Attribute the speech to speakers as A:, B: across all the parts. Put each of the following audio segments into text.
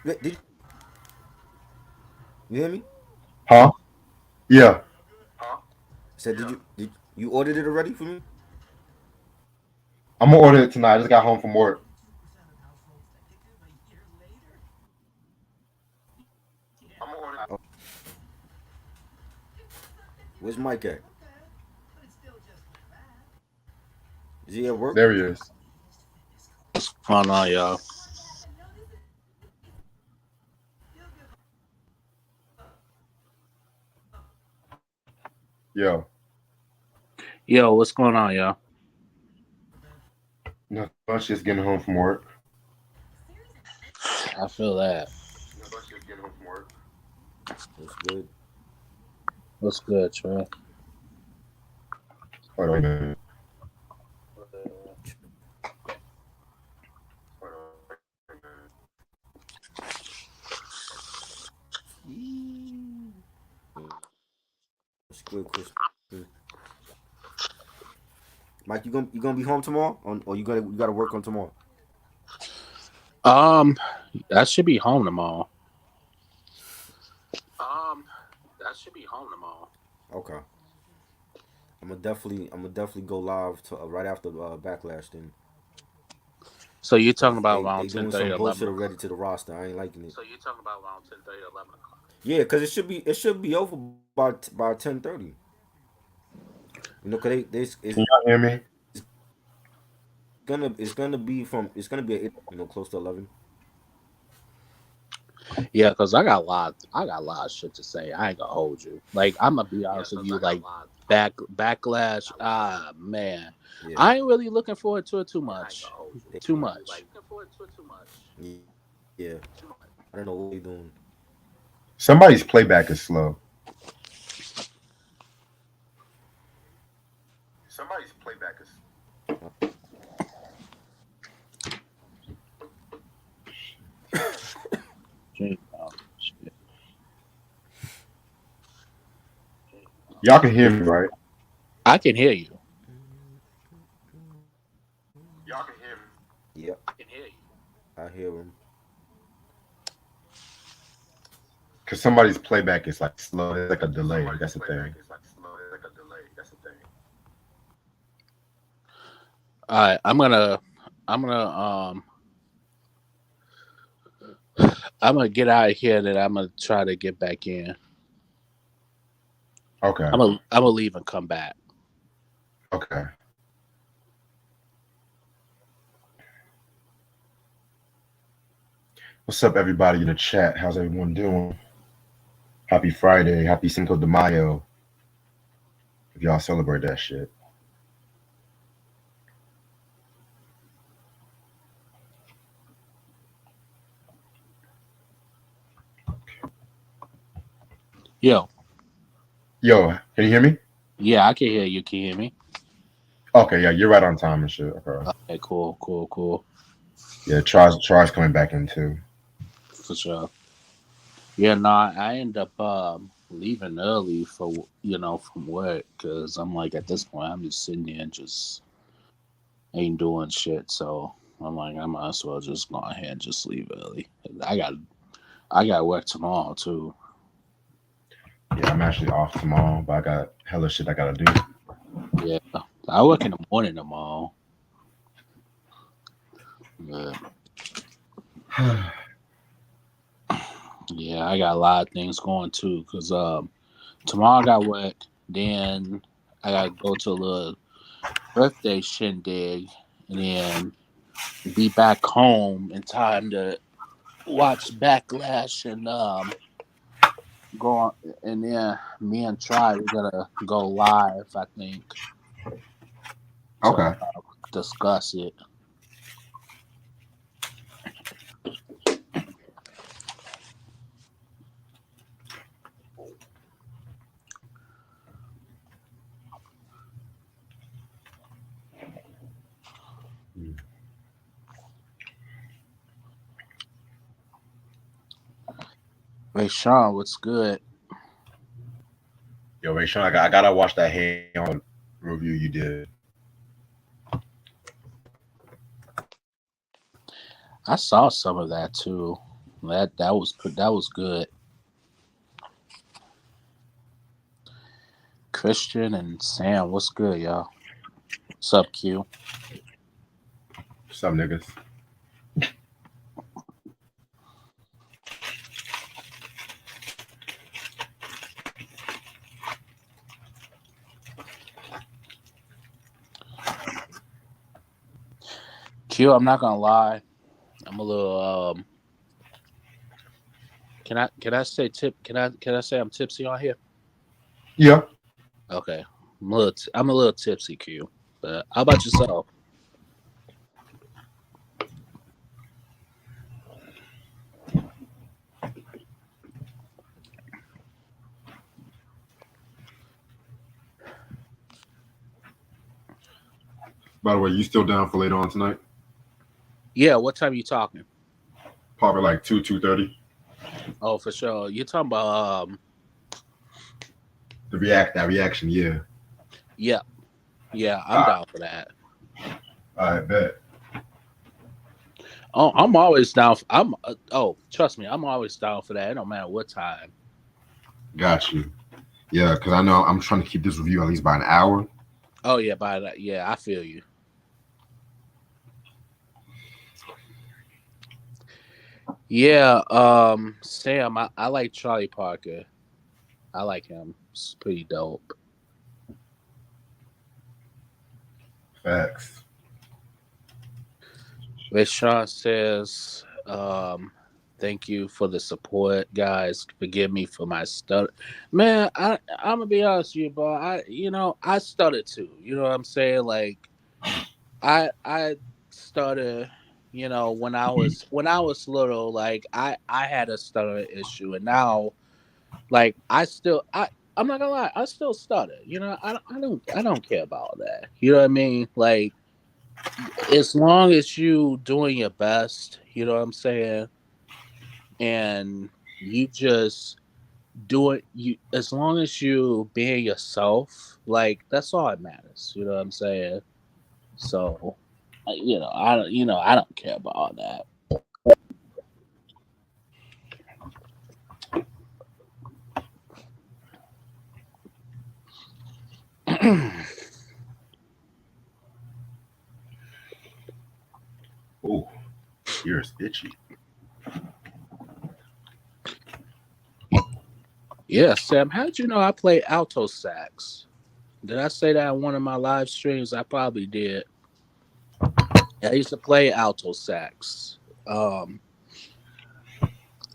A: Did you hear me?
B: Huh? Yeah.
A: I said, did you ordered it already for me?
B: I'm gonna order it tonight. I just got home from work.
A: Oh, where's Mike at? Is he at work?
B: There he is.
C: Oh no, y'all.
B: Yo.
C: Yo, what's going on, y'all?
B: Nothing much. Just getting home from work.
C: I feel that.
A: That's good.
C: What's good, Trey?
B: Hold on a minute.
A: That's good, Chris. Mike, you gonna be home tomorrow, or you gotta work on tomorrow?
C: Um, I should be home tomorrow.
A: Okay. I'm gonna definitely go live to right after backlash. Then
C: So you're talking
A: they,
C: about
A: they
C: around
A: they
C: ten
A: doing
C: thirty,
A: some
C: 11
A: bullshit
C: o'clock.
A: already to the roster. I ain't liking it. Yeah, cause it should be over by 10:30. Cause
B: Can y'all hear me?
A: it's gonna be at close to 11.
C: Yeah, because I got a lot of shit to say. I ain't gonna hold you. Like I'm gonna be honest with you. Like backlash. Ah man,
A: Yeah,
C: I ain't really looking forward to it too much.
A: they,
C: Too much.
A: yeah. I don't know what they doing.
B: Somebody's playback is slow.
C: Shit.
B: Y'all can hear me, right?
C: I can hear you.
A: Yep, I hear them.
B: Because somebody's playback is like slow. There's like a delay. That's the thing.
C: All right, I'm gonna I'm gonna get out of here. That I'm gonna try to get back in.
B: Okay.
C: I'm gonna leave and come back.
B: Okay. What's up, everybody in the chat? How's everyone doing? Happy Friday. Happy Cinco de Mayo. If y'all celebrate that shit.
C: Yo,
B: Yo, can you hear me?
C: yeah, I can hear you. Can you hear me?
B: Okay, yeah, you're right on time and shit. Okay.
C: Okay, cool, cool, cool.
B: Yeah, tries coming back in too.
C: For sure. Yeah, no, I end up leaving early for from work because I'm like at this point I'm just sitting there and just ain't doing shit. So I'm like I might as well just go ahead and just leave early. I got work tomorrow too.
B: Yeah, I'm actually off tomorrow, but I got hella shit I gotta do.
C: Yeah, I work in the morning tomorrow. But yeah, I got a lot of things going too because tomorrow I got work. Then I got to go to a little birthday shindig, and then be back home in time to watch Backlash and go on. And then me and Try we're gonna go live. I think to
B: Okay.
C: discuss it. Hey Sean, what's good?
B: Yo, Ray Sean, I gotta watch that Hey on review you did.
C: I saw some of that too. That was good. Christian and Sam, what's good, y'all? What's up, Q?
B: Some niggas.
C: Q, I'm not gonna lie. I'm a little can I say can I say I'm tipsy on here?
B: Yeah.
C: Okay. I'm a little tipsy, Q. But how about yourself?
B: By the way, you still down for later on tonight?
C: Yeah, what time you talking?
B: Probably like 2:30.
C: Oh, for sure. You're talking about
B: That reaction, yeah.
C: yeah. Yeah, I'm
B: All
C: down for that.
B: right, bet.
C: Oh, I'm always down. Trust me, I'm always down for that. It don't matter what time.
B: Got you. Yeah, because I know I'm trying to keep this review at least by an hour.
C: Oh yeah, by that. Yeah, I feel you. Yeah, Sam, I like Charlie Parker. I like him. It's pretty dope.
B: Facts.
C: Rashawn says, thank you for the support, guys. Forgive me for my stutter. Man, I'm gonna be honest with you, bro. I stuttered too. You know what I'm saying? Like I started, when I was little, like I had a stutter issue, and now like I'm not gonna lie, I still stutter. I don't care about that. You know what I mean? Like as long as you doing your best, you know what I'm saying, and you just do it. You as long as you being yourself, like that's all that matters. You know what I'm saying? So, I don't care about all that.
B: Oh, ears itchy.
C: Yeah, Sam, how did you know I play alto sax? Did I say that in one of my live streams? I probably did. I used to play alto sax. Um,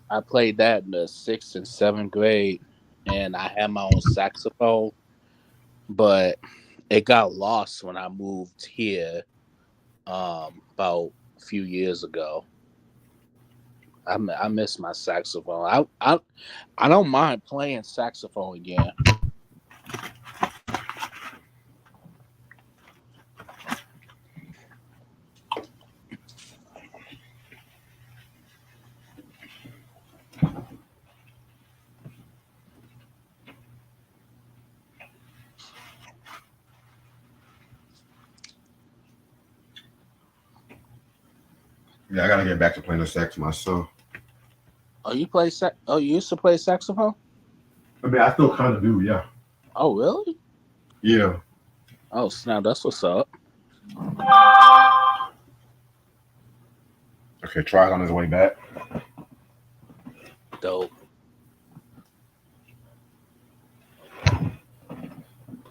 C: I played that in the sixth and seventh grade, and I had my own saxophone, but it got lost when I moved here about a few years ago. I miss my saxophone. I don't mind playing saxophone again.
B: Yeah, I gotta get back to playing the sax myself.
C: Oh, you used to play saxophone?
B: I mean, I still kind of do, yeah.
C: Oh, really?
B: Yeah.
C: Oh, snap! That's what's up.
B: Okay, try it on his way back.
C: Dope.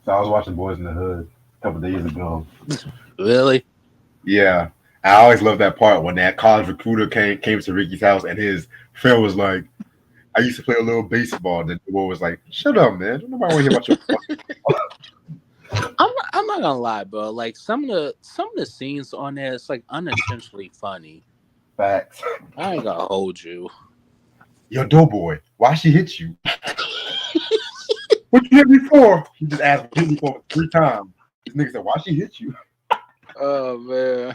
B: So I was watching Boys in the Hood a couple days ago.
C: Really?
B: Yeah. I always love that part when that college recruiter came to Ricky's house and his friend was like, I used to play a little baseball. And then the boy was like, shut up, man. Don't nobody want to hear about your
C: I'm not gonna lie, bro. Like some of the scenes on there, it's like unintentionally funny.
B: facts.
C: I ain't gonna hold you.
B: Yo, doughboy, why she hit you? What you hit me for? He just asked hit me for 3 times. This nigga said, why she hit you?
C: Oh man.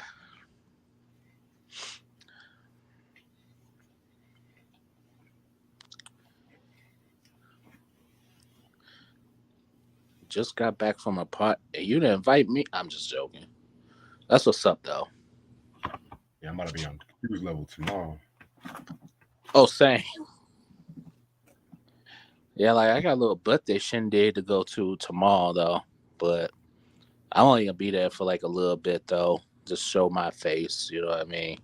C: Just got back from a part. And you didn't invite me. I'm just joking. That's what's up, though.
B: Yeah, I'm about to be on cruise level tomorrow.
C: Oh, same. Yeah, like I got a little birthday shindig to go to tomorrow though, but I'm only gonna be there for like a little bit though, just show my face. You know what I mean?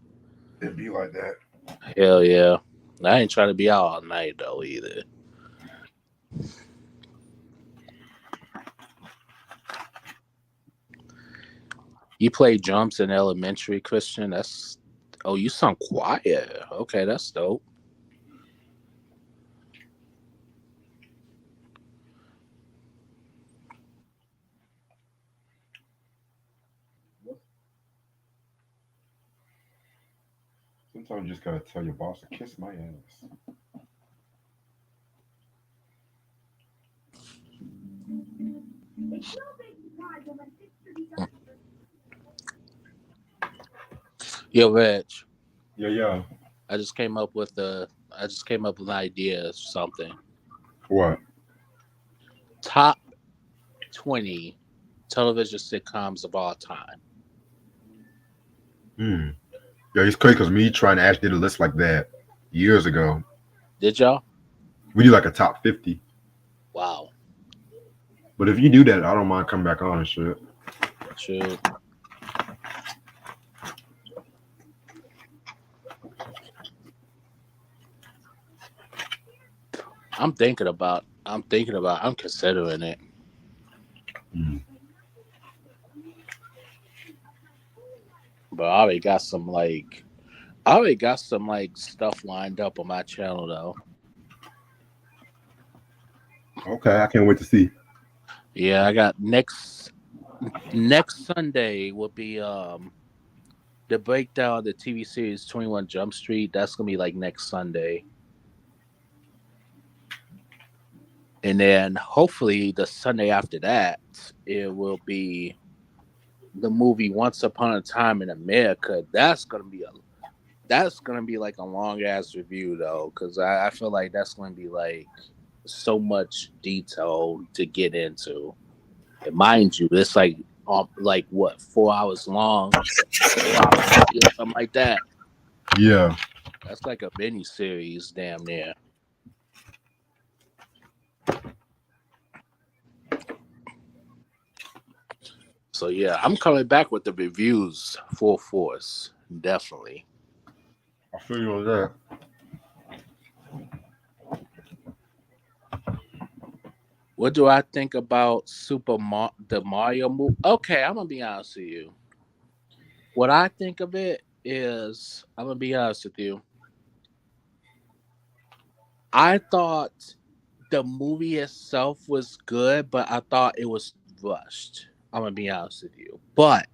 B: It'd be like that.
C: Hell yeah. I ain't trying to be out all night though either. You played drums in elementary, Christian? That's oh, you sound quiet. Okay, that's dope.
B: Sometimes you just gotta tell your boss to kiss my ass.
C: Yo, Reg,
B: Yeah, yeah.
C: I just came up with a I just came up with an idea of something.
B: What?
C: Top 20 television sitcoms of all time.
B: Hmm. Yeah, it's crazy because me trying to actually did a list like that years ago.
C: Did y'all?
B: We do like a top 50.
C: Wow.
B: But if you do that, I don't mind coming back on and shit.
C: True. I'm considering it.
B: Hmm.
C: But I already got some like stuff lined up on my channel though.
B: Okay, I can't wait to see.
C: Yeah, I got next Sunday will be the breakdown of the TV series 21 Jump Street. That's gonna be like next Sunday. And then hopefully the Sunday after that, it will be the movie Once Upon a Time in America. That's gonna be like a long ass review though, because I feel like that's gonna be like so much detail to get into. And mind you, it's like what 4 hours long, 4 hours 50 or something like that.
B: Yeah.
C: That's like a mini series, damn near. So yeah, I'm coming back with the reviews full force, definitely.
B: I feel you on that.
C: What do I think about the Mario movie? Okay, I'm gonna be honest with you. What I think of it is, I'm gonna be honest with you. I thought the movie itself was good, but I thought it was rushed. I'm gonna be honest with you. But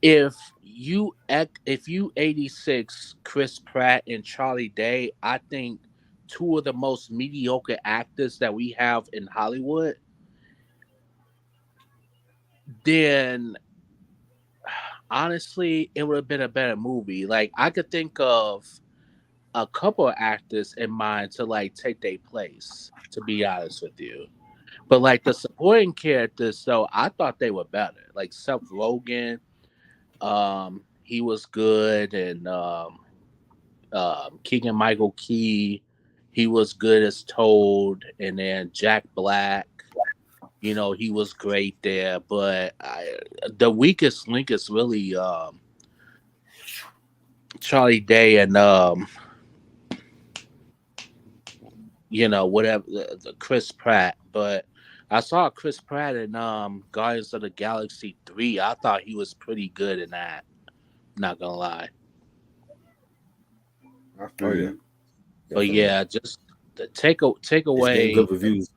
C: if you 86 Chris Pratt and Charlie Day, I think two of the most mediocre actors that we have in Hollywood, then honestly, it would have been a better movie. Like I could think of a couple of actors in mind to like take their place. To be honest with you, but like the supporting characters, though, I thought they were better. Like Seth Rogen, he was good, and Keegan Michael Key, he was good as Toad, and then Jack Black. He was great there, but the weakest link is really Charlie Day and whatever the Chris Pratt. But I saw Chris Pratt in Guardians of the Galaxy 3. I thought he was pretty good in that. Not gonna lie.
B: I
A: Oh
B: feel
A: yeah,
B: you.
C: But
A: definitely.
C: yeah, just the take
A: It's getting
C: away.
A: good reviews.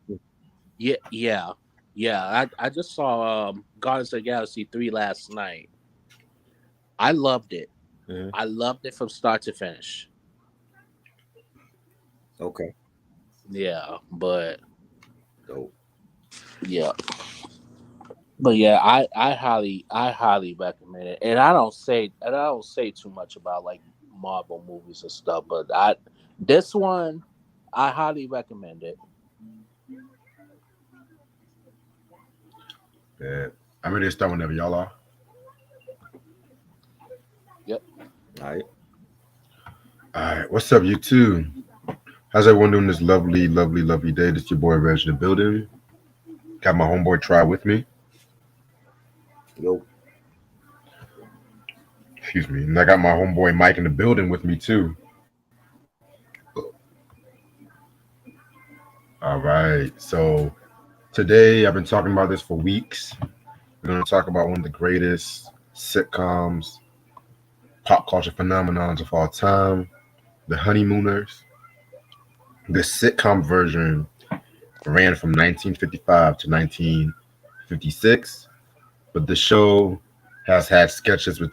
C: Yeah, yeah, yeah. I just saw Guardians of the Galaxy 3 last night. I loved it.
A: Hmm.
C: I loved it from start to finish.
A: Okay.
C: Yeah, but
A: Dope.
C: yeah. But yeah, I highly recommend it. And I don't say too much about like Marvel movies and stuff, but this one I highly recommend it.
B: Yeah. I'm ready to start whenever y'all are.
C: Yep.
A: All right.
B: All right, what's up, you two? How's everyone doing this lovely, lovely, lovely day? This your boy Reg in the building. Got my homeboy Try with me.
A: Yo,
B: Excuse me. And I got my homeboy Mike in the building with me too. All right. So today I've been talking about this for weeks. We're gonna talk about one of the greatest sitcoms, pop culture phenomenons of all time, The Honeymooners. The sitcom version ran from 1955 to 1956, but the show has had sketches and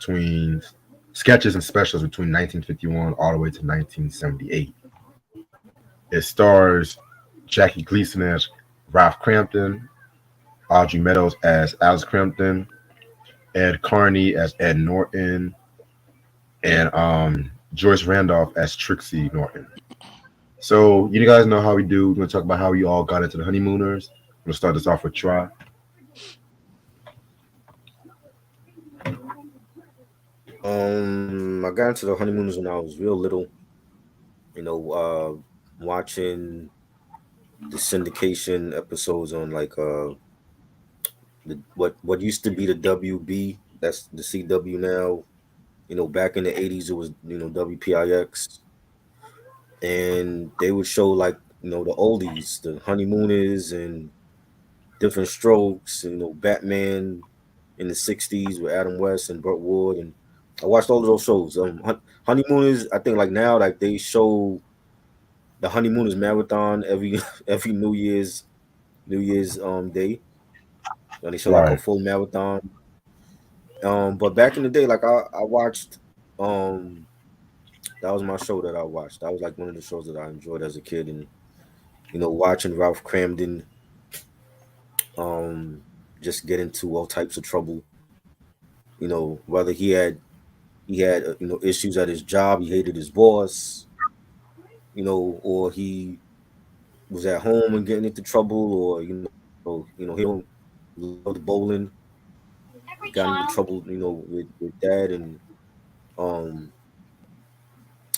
B: specials between 1951 all the way to 1978. It stars Jackie Gleason as Ralph Crampton, Audrey Meadows as Alice Crampton, Ed Carney as Ed Norton, and Joyce Randolph as Trixie Norton. So you guys know how we do. We're gonna talk about how we all got into the Honeymooners. We'll start this off with Try.
A: I got into the honeymooners when I was real little. You know, watching the syndication episodes on like what used to be the WB. That's the CW now. You know, back in the '80s, it was WPIX, and they would show like the oldies, the honeymooners, and different strokes. Batman in the '60s with Adam West and Burt Ward, and I watched all of those shows. Honeymooners, I think like now like they show the honeymooners marathon every every New Year's day, and they show like a
B: Right.
A: full marathon. But back in the day, like I watched um that was my show that I watched. That was like one of the shows that I enjoyed as a kid, and watching Ralph Cramden um just get into all types of trouble. Whether he had issues at his job, he hated his boss, or he was at home and getting into trouble, or he don't love the bowling, got into trouble, with dad, and um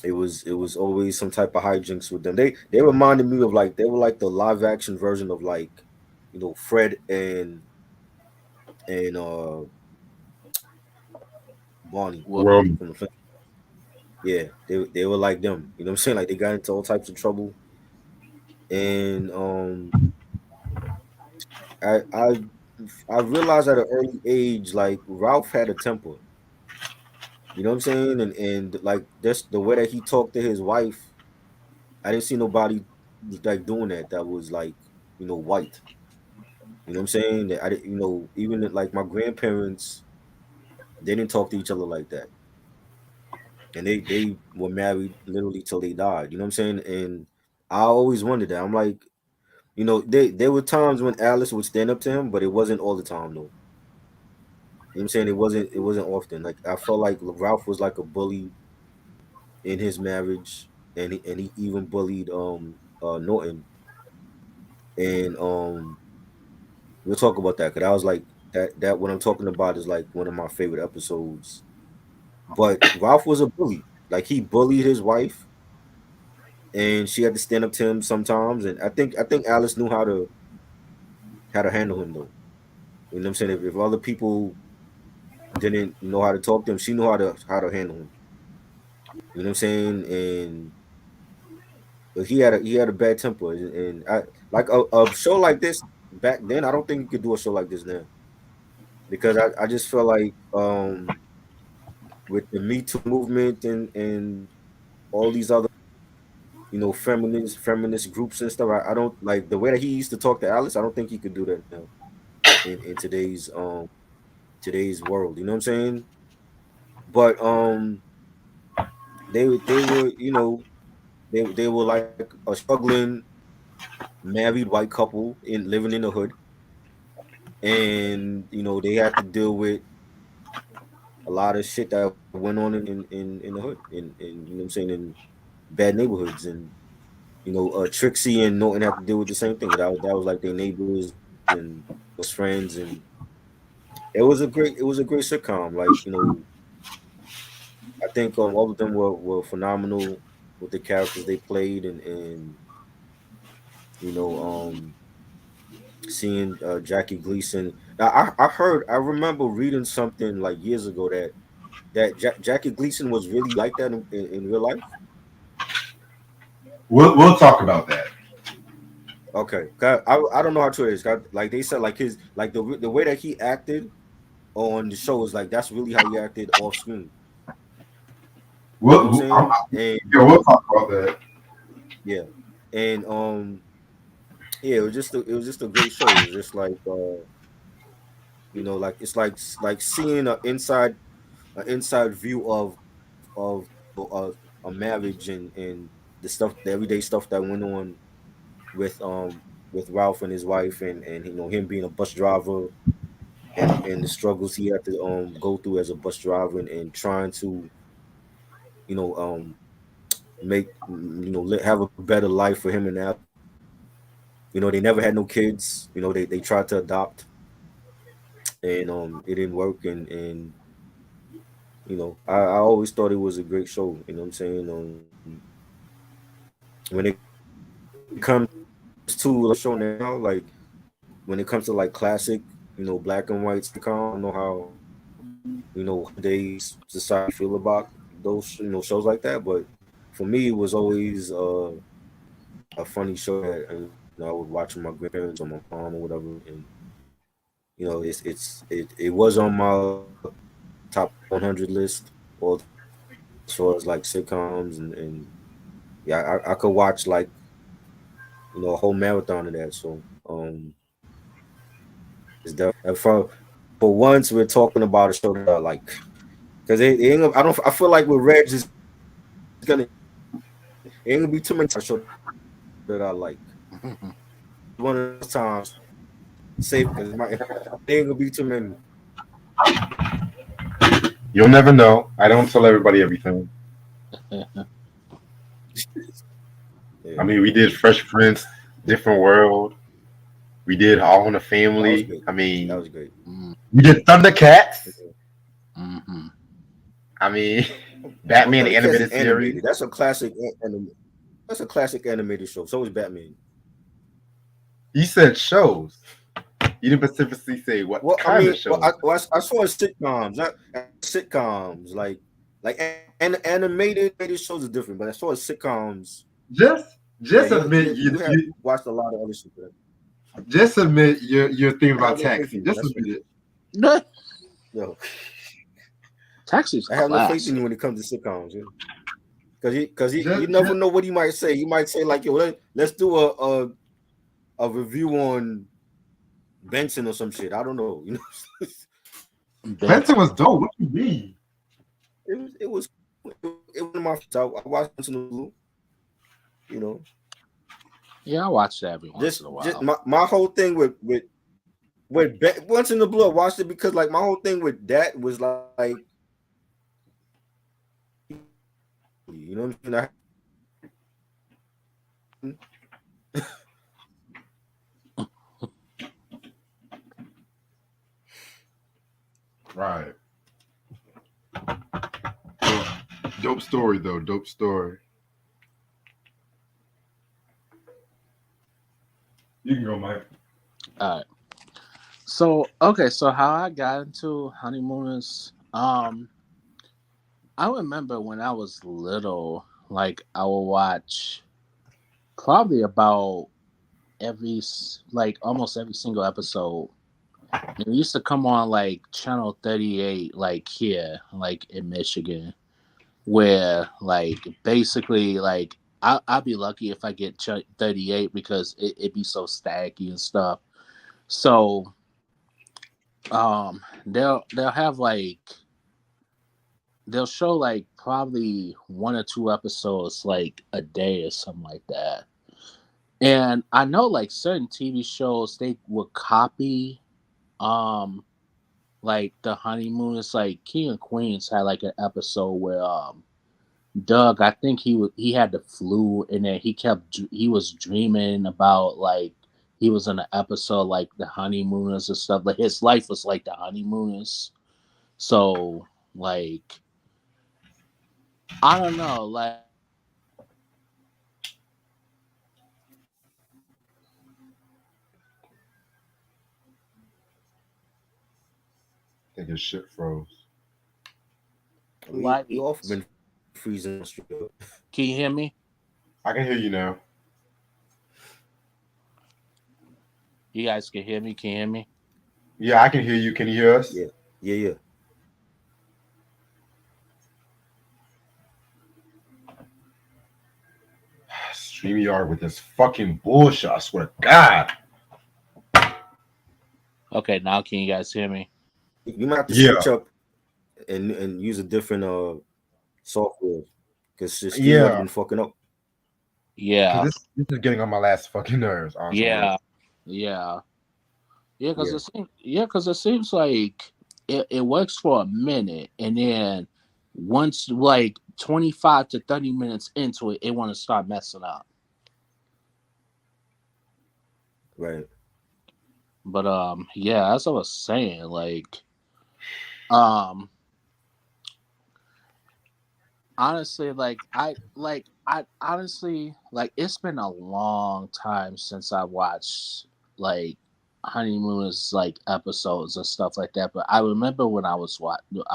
A: it was always some type of hijinks with them. They reminded me of like they were like the live action version of like Fred and Barney
C: Well,
B: Well,
A: from the Flintstones. Yeah, they were like them. You know what I'm saying? Like they got into all types of trouble, and I I realized at an early age like Ralph had a temper. You know what I'm saying? And like this the way that he talked to his wife, I didn't see nobody like doing that. That was like white. You know what I'm saying? That I didn't, even like my grandparents, they didn't talk to each other like that, and they were married literally till they died. You know what I'm saying? And I always wondered that. I'm like, there were times when Alice would stand up to him, but it wasn't all the time though. You know what I'm saying? It wasn't often. Like I felt like Ralph was like a bully in his marriage, and he even bullied Norton, and we'll talk about that because I was like that what I'm talking about is like one of my favorite episodes. But Ralph was a bully. Like he bullied his wife, and she had to stand up to him sometimes. And I think Alice knew how to handle him though. You know what I'm saying? If other people didn't know how to talk to him, she knew how to handle him. You know what I'm saying? And but he had a bad temper, and I like a show like this back then. I don't think you could do a show like this now because I just feel like with the Me Too movement and all these other feminist groups and stuff. I don't like the way that he used to talk to Alice. I don't think he could do that now in today's world. You know what I'm saying? But they were they were like a struggling married white couple in living in the hood, and they had to deal with a lot of shit that went on in the hood, in you know what I'm saying, in bad neighborhoods. And Trixie and Norton had to deal with the same thing. That was like their neighbors and best friends, and it was a great sitcom. Like I think all of them were phenomenal. with the characters they played, and you know, seeing Jackie Gleason. Now, I remember reading something like years ago that Jackie Gleason was really like that in real life.
B: We'll talk about that.
A: Okay, 'cause I don't know how true it is. 'Cause like they said, like his like the way that he acted on the show is like that's really how he acted off screen. You know what I'm
B: We'll, I'm,
A: saying? And
B: yeah, we'll talk about that.
A: yeah, and yeah, it was just a great show. It was just like like it's like seeing an inside view of a marriage and the everyday stuff that went on with Ralph and his wife and him being a bus driver and the struggles he had to go through as a bus driver and trying to you know make have a better life for him and Ally. They never had no kids. They tried to adopt and it didn't work and I always thought it was a great show. You know what I'm saying? When it comes to show now, like when it comes to like classic, black and white sitcom, I don't know how today's society feel about those shows like that, but for me it was always a funny show that I would watch with my grandparents or my mom or whatever, and it was on my top 100 list all as far as like sitcoms and yeah, I could watch like a whole marathon of that. So it's definitely for once we're talking about a show that I like because it ain't, I don't I feel like with Reg is gonna it ain't gonna be too many times I show that I like. One of those times, safe because it ain't gonna be too many.
B: You'll never know. I don't tell everybody everything.
A: Yeah,
B: I mean, we did Fresh Prince, Different World. We did All in the
A: that was
B: Family.
A: great.
B: I
A: That
B: mean,
A: was great.
B: we did Thundercats.
C: Mm-hmm.
B: I mean,
A: Well,
B: Batman the
A: Thundercats is
B: animated series.
A: animated. That's a classic. That's a classic animated show. So is Batman.
B: You said shows. You didn't specifically say what
A: Well, I
B: kind of
A: mean,
B: shows.
A: I saw sitcoms. I saw sitcoms like and animated shows are different, but I saw sitcoms.
B: Just
A: Yeah,
B: just admit
A: you have watched a lot of other shit. That
B: just admit you're thinking
A: I
B: about
A: have no faith
B: Taxi.
A: in you.
B: Just
A: That's
B: admit it.
A: yo.
C: Taxi's
A: I have no faith in
C: classic.
A: you when it comes to sitcoms. Because you never
B: Just
A: know what he might say. He might say like, "Yo, let's do a review on Benson or some shit." I don't know.
C: Ben-
B: Benson was dope. What you mean?
A: It was it was my I watched Benson the Blue. You know,
C: yeah, I watch that every once in a
A: just
C: while.
A: my whole thing Once in the Blue, I watched it because like my whole thing with that was like, you know what I'm saying?
B: Right. Well, dope story though. Dope story. You can go, Mike.
C: All right. So okay, so how I got into Honeymooners, I remember when I was little, like I would watch probably about like almost every single episode. And it used to come on like channel 38, like here, like in Michigan, where like basically like I'll be lucky if I get 38 because it be so staggy and stuff. So they'll have like they'll show like probably one or two episodes like a day or something like that. And I know like certain TV shows they would copy um like the Honeymooners, like King of Queens had like an episode where Doug, I think he had the flu, and then he was dreaming about like he was in an episode like the Honeymooners and stuff. Like his life was like the Honeymooners. So like I don't know, like
B: think his shit froze.
A: We
C: Light.
A: often been freezing in Australia.
C: Can you hear me?
B: I can hear you now.
C: You guys can hear me? Can you hear me?
B: Yeah, I can hear you. Can you hear us?
A: Yeah, yeah, yeah.
B: StreamYard with this fucking bullshit. I swear to God.
C: Okay, now can you guys hear me?
A: You might have to
B: Yeah,
A: switch up and use a different software because the StreamYard
B: yeah.
A: been fucking up.
B: Because
C: Yeah,
B: this is getting on my last fucking nerves. Honestly,
C: yeah, yeah, yeah. Because
A: Yeah,
C: it seems like it works for a minute, and then once like 25 to 30 minutes into it, it want to start messing up.
A: right.
C: But yeah, as I was saying, um, honestly, I honestly like it's been a long time since I watched like honeymooners like episodes and stuff like that. But I remember when I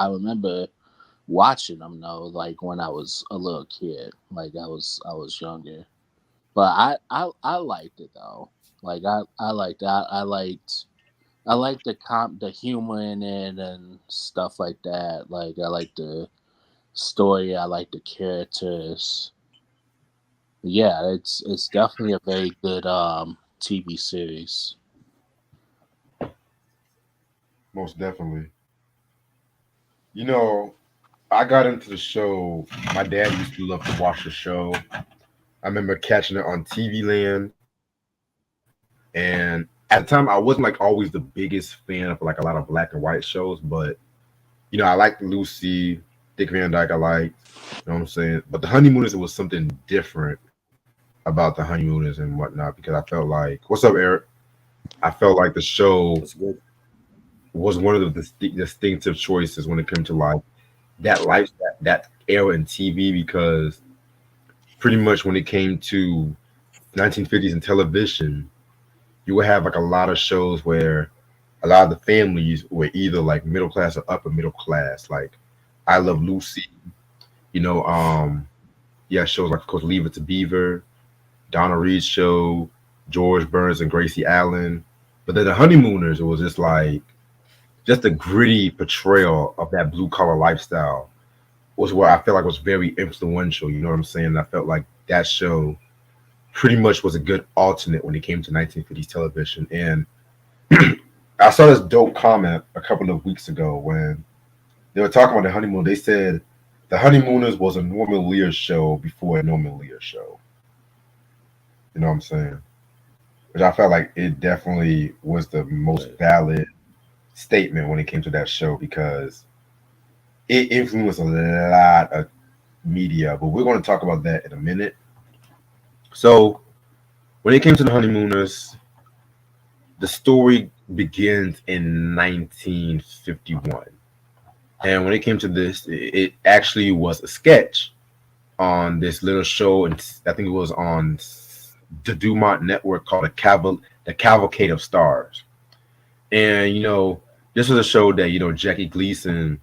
C: remember watching them though, like when I was a little kid, like I was younger. But I liked it though. Like I liked that. I liked the humor in it and stuff like that. Like I like the story. I like the characters. Yeah, it's definitely a very good TV series.
B: most definitely. You know, I got into the show. My dad used to love to watch the show. I remember catching it on TV Land, and at the time, I wasn't like always the biggest fan of like a lot of black and white shows, but I liked Lucy, Dick Van Dyke. I liked, you know what I'm saying. But the Honeymooners, it was something different about the Honeymooners and whatnot because I felt like, what's up, Eric? I felt like the show
A: That's good.
B: was one of the distinctive choices when it came to like that life, that era in TV because pretty much when it came to 1950s and television, you would have like a lot of shows where a lot of the families were either like middle class or upper middle class. Like I Love Lucy, you know, yeah, shows like of course Leave It to Beaver, Donna Reed's show, George Burns and Gracie Allen. But then the Honeymooners, it was just a gritty portrayal of that blue collar lifestyle was what I felt like was very influential. You know what I'm saying? I felt like that show pretty much was a good alternate when it came to 1950s television. And I saw this dope comment a couple of weeks ago when they were talking about the honeymoon. They said the Honeymooners was a Norman Lear show before a Norman Lear show. You know what I'm saying? Which I felt like it definitely was the most
A: Right.
B: valid statement when it came to that show because it influenced a lot of media. But we're going to talk about that in a minute. So when it came to the Honeymooners, the story begins in 1951. And when it came to this, it actually was a sketch on this little show, and I think it was on the Dumont Network called the Cavalcade of Stars. And this was a show that Jackie Gleason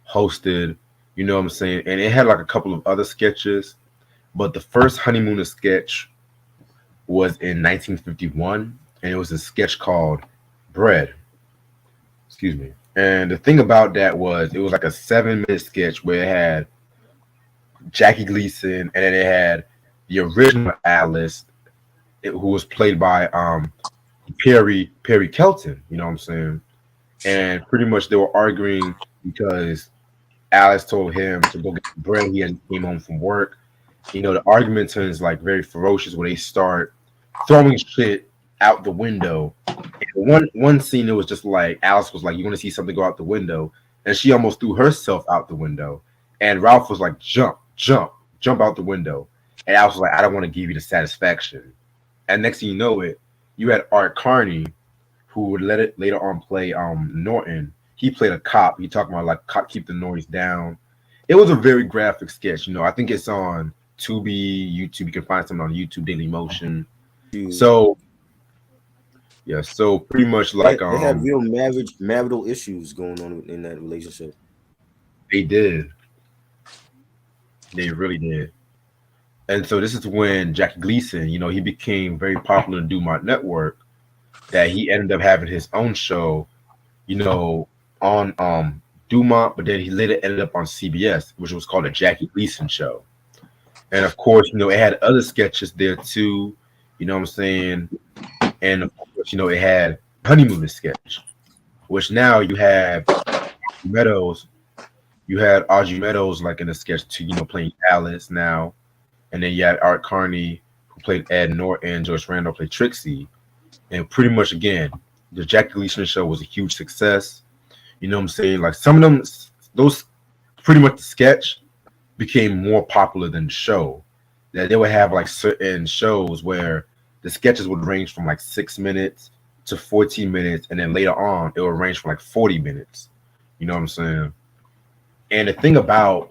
B: hosted. You know what I'm saying? And it had like a couple of other sketches, but the first Honeymooner sketch was in 1951, and it was a sketch called Bread. Excuse me. And the thing about that was it was like a 7-minute sketch where it had Jackie Gleason and then it had the original Alice, who was played by Perry Kelton. You know what I'm saying? And pretty much they were arguing because Alice told him to go get bread. He had came home from work. The argument turns like very ferocious where they start throwing shit out the window. And one scene it was just like Alice was like, "You want to see something go out the window?" And she almost threw herself out the window. And Ralph was like, "Jump, jump, jump out the window." And Alice was like, "I don't want to give you the satisfaction." And next thing you know it, you had Art Carney, who would let it later on play Norton. He played a cop. He talked about like cop keep the noise down. It was a very graphic sketch. I think it's on Tubi, YouTube. You can find something on YouTube, Daily Motion.
A: You
B: So Yeah, so pretty much like
A: They had real marital issues going on in that relationship.
B: they did. They really did. And so this is when Jackie Gleason, he became very popular in Dumont Network, that he ended up having his own show, you know, on Dumont, but then he later ended up on CBS, which was called the Jackie Gleason Show. And of course, it had other sketches there too, you know what I'm saying? And of course, it had Honeymooners sketch, which now Meadows, you had Audrey Meadows like in the sketch too, playing Alice now. And then you had Art Carney, who played Ed Norton, Joyce Randall played Trixie. And pretty much again, the Jackie Gleason show was a huge success. You know what I'm saying? Like some of them, those pretty much the sketch became more popular than the show. That they would have like certain shows where the sketches would range from like 6 minutes to 14 minutes, and then later on it would range from like 40 minutes. You know what I'm saying? And the thing about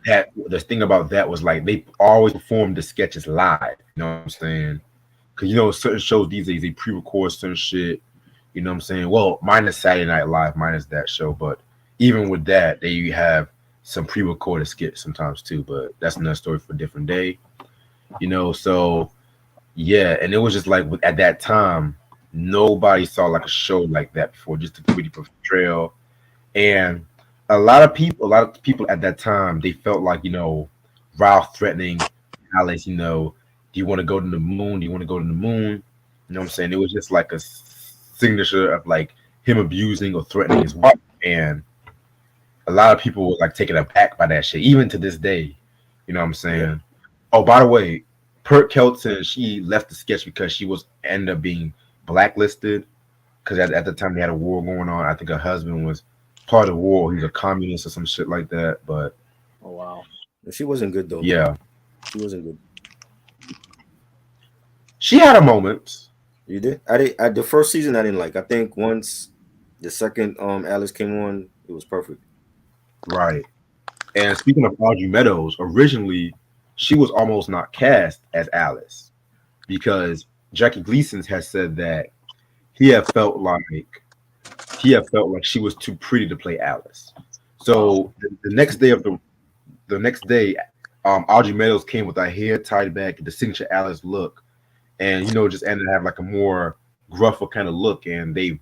B: that was like they always performed the sketches live. You know what I'm saying? Because certain shows these days they pre-record certain shit. You know what I'm saying? Well, minus Saturday Night Live, minus that show, but even with that, they have some pre-recorded skits sometimes too. But that's another story for a different day. So yeah, and it was just like at that time, nobody saw like a show like that before, just a comedy portrayal. And a lot of people at that time, they felt like, Ralph threatening Alice, do you want to go to the moon? Do you want to go to the moon? You know what I'm saying? It was just like a signature of like him abusing or threatening his wife. And a lot of people were like taken aback by that shit, even to this day. You know what I'm saying?
A: Yeah.
B: Oh, by the way, Pert Kelton, she left the sketch because she was ended up being blacklisted because at the time they had a war going on. I think her husband was part of the war. He's a communist or some shit like that. But
C: Oh wow.
A: She wasn't good though.
B: yeah,
A: She wasn't good.
B: she had her moments.
A: You did? I did. The first season I didn't like. I think once the second Alice came on, it was perfect.
B: Right. And speaking of Audrey Meadows, originally she was almost not cast as Alice because Jackie Gleason has said that he had felt like she was too pretty to play Alice. So the next day, Audrey Meadows came with her hair tied back, the signature Alice look, and just ended to have like a more gruffer kind of look, and they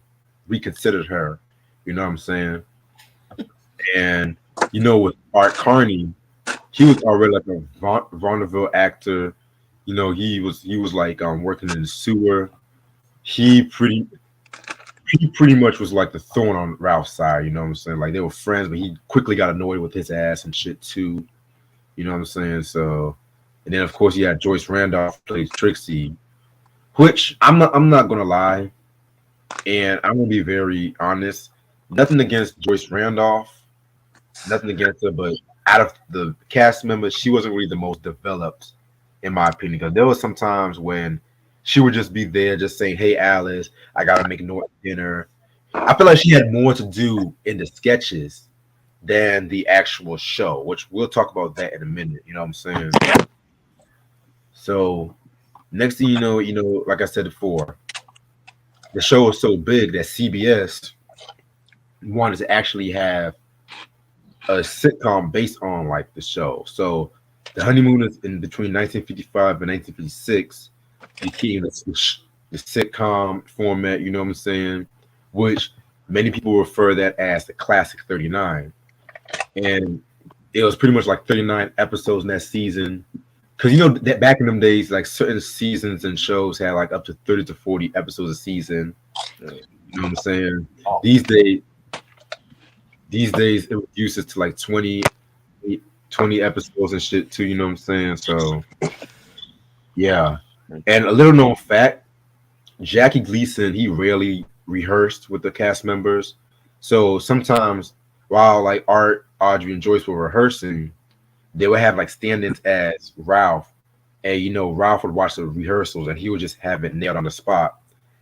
B: reconsidered her. You know what I'm saying? And with Art Carney, he was already like a vaudeville actor. He was like working in the sewer. He pretty much was like the thorn on Ralph's side. You know what I'm saying? Like they were friends, but he quickly got annoyed with his ass and shit too. You know what I'm saying? So, and then of course you had Joyce Randolph plays Trixie, which I'm not gonna lie, and I'm gonna be very honest. Nothing against Joyce Randolph, nothing against her, but out of the cast members, she wasn't really the most developed, in my opinion. Because there was some times when she would just be there, just saying, "Hey, Alice, I gotta make Norton dinner." I feel like she had more to do in the sketches than the actual show, which we'll talk about that in a minute. You know what I'm saying? So next thing like I said before, the show was so big that CBS wanted to actually have a sitcom based on like the show. So the Honeymooners in between 1955 and 1956 became the sitcom format, you know what I'm saying? Which many people refer that as the classic 39. And it was pretty much like 39 episodes in that season. Because that back in them days, like certain seasons and shows had like up to 30 to 40 episodes a season. You know what I'm saying? These days it reduces to like 20 episodes and shit too, you know what I'm saying? So yeah. And a little known fact, Jackie Gleason, he rarely rehearsed with the cast members. So sometimes while like Art, Audrey, and Joyce were rehearsing, they would have like stand-ins as Ralph. And Ralph would watch the rehearsals and he would just have it nailed on the spot.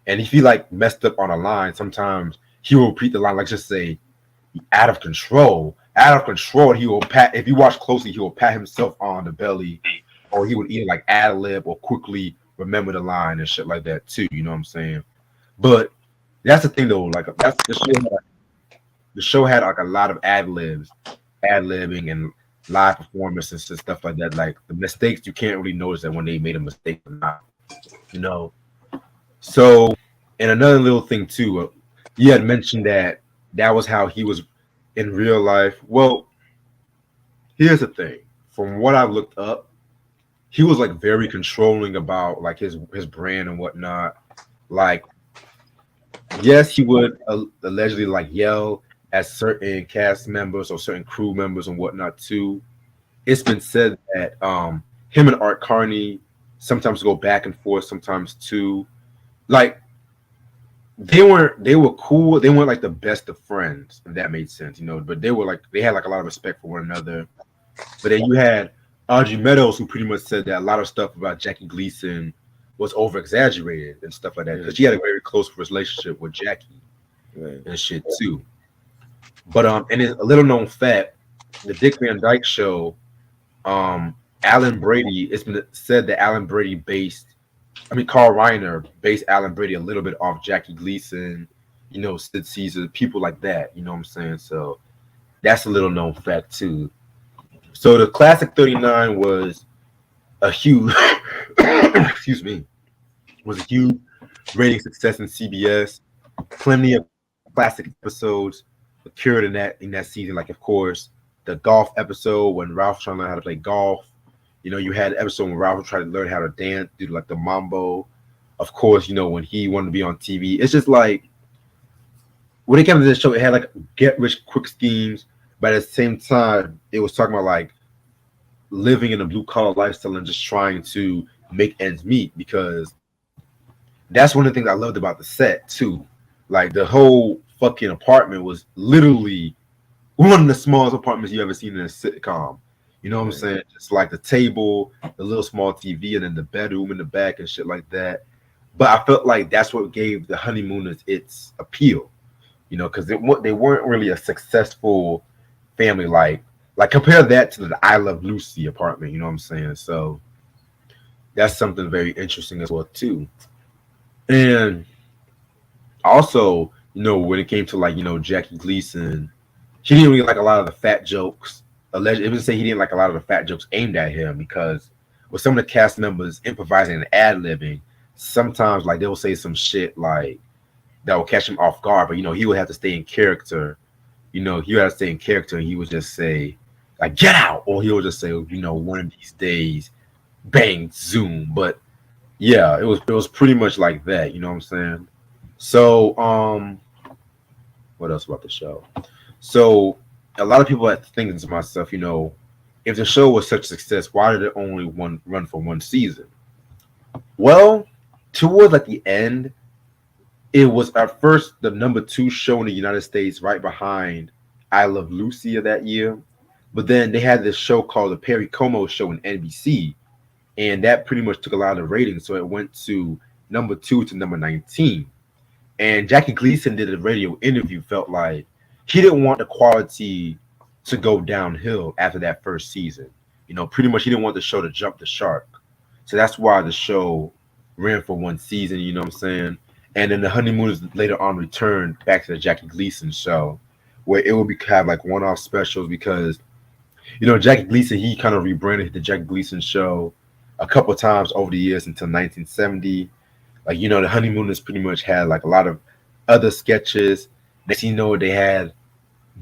B: And if he like messed up on a line, sometimes he will repeat the line, like just say, out of control. Out of control. He will pat, if you watch closely, he will pat himself on the belly, or he would either like ad lib or quickly remember the line and shit like that too. You know what I'm saying? But that's the thing though. Like that's the show had like a lot of ad libbing and live performances and stuff like that. Like the mistakes, you can't really notice that when they made a mistake or not. You know. So, and another little thing too. You had mentioned that that was how he was in real life. Well, here's the thing. From what I've looked up, he was like very controlling about like his brand and whatnot. Like, yes, he would allegedly like yell at certain cast members or certain crew members and whatnot too. It's been said that him and Art Carney sometimes go back and forth, sometimes too. Like they were cool. They weren't like the best of friends, if that made sense, But they were like they had like a lot of respect for one another. But then you had Audrey Meadows, who pretty much said that a lot of stuff about Jackie Gleason was over exaggerated and stuff like that because she had a very close relationship with Jackie
A: Right.
B: and shit too. But and it's a little known fact, the Dick Van Dyke Show, Alan Brady. It's been said that Carl Reiner based Alan Brady a little bit off Jackie Gleason, Sid Caesar, people like that. You know what I'm saying? So that's a little known fact too. So the classic 39 was a huge, excuse me, was a huge rating success in CBS. Plenty of classic episodes occurred in that season. Like of course the golf episode when Ralph trying to learn how to play golf. You had an episode when Ralph tried to learn how to dance, do like the mambo. Of course, when he wanted to be on TV. It's just like when it came to this show, it had like get rich quick schemes, but at the same time, it was talking about like living in a blue collar lifestyle and just trying to make ends meet because that's one of the things I loved about the set too. Like the whole fucking apartment was literally one of the smallest apartments you ever seen in a sitcom. You know what I'm
A: Right.
B: saying? Just like the table, the little small TV, and then the bedroom in the back and shit like that. But I felt like that's what gave the Honeymooners its appeal, because they weren't really a successful family. Like compare that to the I Love Lucy apartment. You know what I'm saying? So that's something very interesting as well too. And also, when it came to like Jackie Gleason, he didn't really like a lot of the fat jokes. Alleged, it would say he didn't like a lot of the fat jokes aimed at him because with some of the cast members improvising and ad libbing, sometimes like they'll say some shit like that will catch him off guard, but he would have to stay in character. He would have to stay in character, and he would just say like "get out," or he would just say one of these days, bang, zoom. But yeah, it was pretty much like that. You know what I'm saying? So what else about the show? So a lot of people are thinking to myself, if the show was such a success, why did it only run for one season? Well, towards like the end, it was at first the number 2 show in the United States, right behind I Love Lucy of that year. But then they had this show called the Perry Como Show in NBC, and that pretty much took a lot of the ratings. So it went to number 2 to number 19. And Jackie Gleason did a radio interview, felt like he didn't want the quality to go downhill after that first season. Pretty much he didn't want the show to jump the shark. So that's why the show ran for one season, you know what I'm saying? And then the Honeymooners later on returned back to the Jackie Gleason show, where it would have like one-off specials because, Jackie Gleason, he kind of rebranded the Jackie Gleason show a couple of times over the years until 1970. Like, the Honeymooners pretty much had like a lot of other sketches. Next thing you know, they had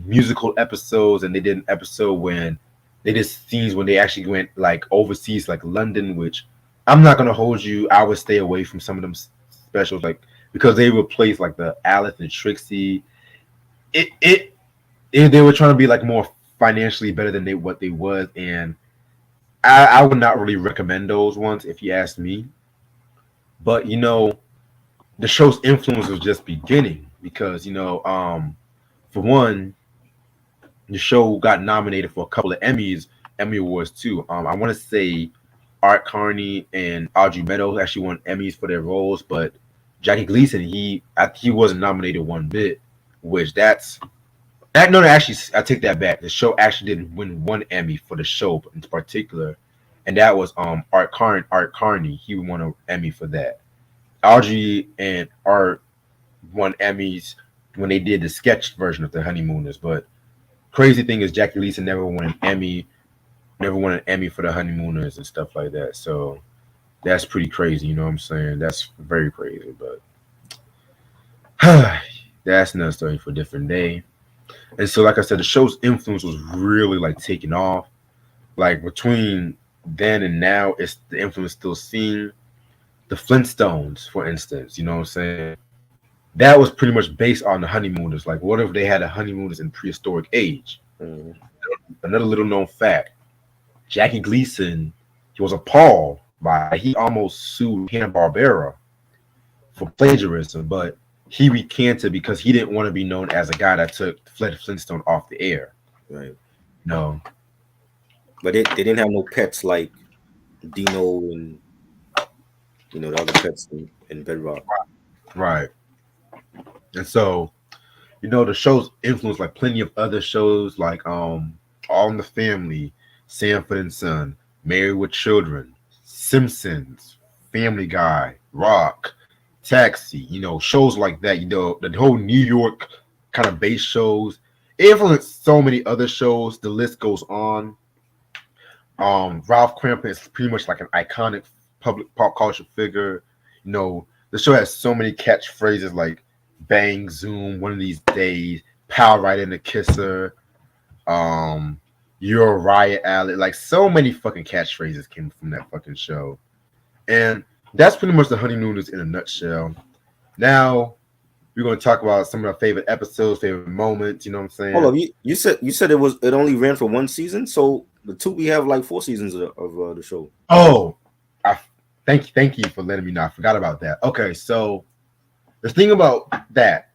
B: musical episodes, and they did an episode when they did scenes when they actually went like overseas, like London, which I'm not gonna hold you. I would stay away from some of them specials, like because they replaced like the Alice and Trixie. It they were trying to be like more financially better than what they was, and I would not really recommend those ones if you ask me. But the show's influence was just beginning because for one, the show got nominated for a couple of Emmy awards too. I want to say Art Carney and Audrey Meadows actually won Emmys for their roles, but Jackie Gleason he wasn't nominated one bit, which that's that no, actually I take that back. The show actually didn't win one Emmy for the show in particular, and that was Art Carney. He won an Emmy for that. Audrey and Art. won Emmys when they did the sketch version of the Honeymooners. But crazy thing is Jackie Gleason never won an Emmy for the Honeymooners and stuff like that. So that's pretty crazy. You know what I'm saying? That's very crazy. But that's another story for a different day. And so, like I said, the show's influence was really like taking off. Like between then and now, it's the influence still seen. The Flintstones, for instance, you know what I'm saying? That was pretty much based on the Honeymooners. Like, what if they had a Honeymooners in prehistoric age?
A: Mhm.
B: Another little known fact: Jackie Gleason, he was appalled by he almost sued Hanna Barbera for plagiarism, but he recanted because he didn't want to be known as a guy that took Fred Flintstone off the air.
A: Right.
B: No,
A: But they didn't have no pets like Dino and the other pets in Bedrock.
B: right. And so, the show's influenced like plenty of other shows like All in the Family, Sanford and Son, Married with Children, Simpsons, Family Guy, Rock, Taxi, shows like that, the whole New York kind of base shows. It influenced so many other shows. The list goes on. Ralph Cramp is pretty much like an iconic public pop culture figure. The show has so many catchphrases like "Bang Zoom," "One of these days," "Power right in the kisser," "You're a riot alley." Like so many fucking catchphrases came from that fucking show, and that's pretty much the Honeymooners in a nutshell. Now we're going to talk about some of our favorite episodes, favorite moments. You know what I'm
A: Hold
B: saying?
A: up, you said it only ran for one season, so the Tubi have like 4 seasons of the show.
B: Oh, I thank you for letting me know. I forgot about that. Okay, so the thing about that,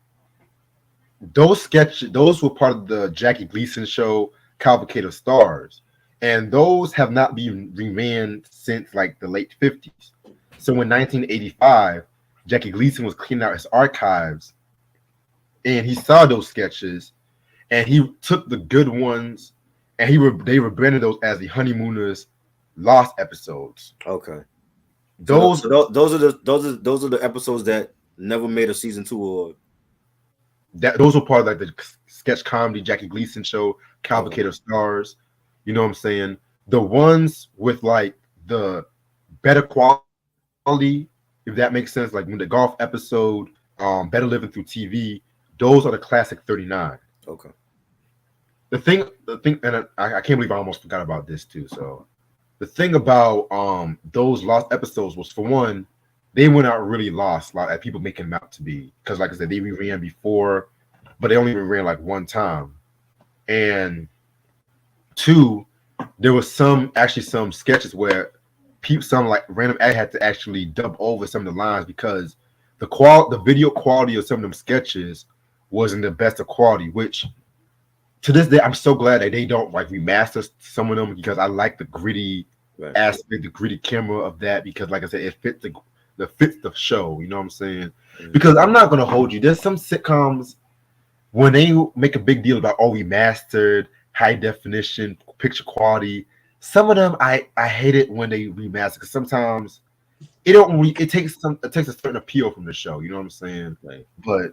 B: those were part of the Jackie Gleason show, Cavalcade of Stars, and those have not been reran since like the late 50s. So in 1985, Jackie Gleason was cleaning out his archives, and he saw those sketches, and he took the good ones, and they rebranded those as the Honeymooners Lost episodes.
A: Okay.
B: Those
A: Those are the episodes that never made a season 2 or
B: those were part of like the sketch comedy Jackie Gleason show,
A: oh,
B: Cavalcade of Stars. You know what I'm saying? The ones with like the better quality, if that makes sense, like when the golf episode, Better Living Through TV, those are the classic 39.
A: okay.
B: The thing, and I can't believe I almost forgot about this too. So the thing about those lost episodes was, for one, they went out really lost, like people making them out to be, because like I said, they reran before, but they only ran like one time. And two, there was some sketches where some like random ad had to actually dub over some of the lines because the video quality of some of them sketches wasn't the best of quality, which to this day I'm so glad that they don't like remaster some of them, because I like the gritty
A: Right.
B: aspect, the gritty camera of that, because like I said, it fits the show, you know what I'm saying?
A: Mhm.
B: Because I'm not gonna hold you, there's some sitcoms when they make a big deal about remastered, high definition picture quality, some of them I hate it when they remaster, because sometimes it takes a certain appeal from the show, you know what I'm saying?
A: Right.
B: But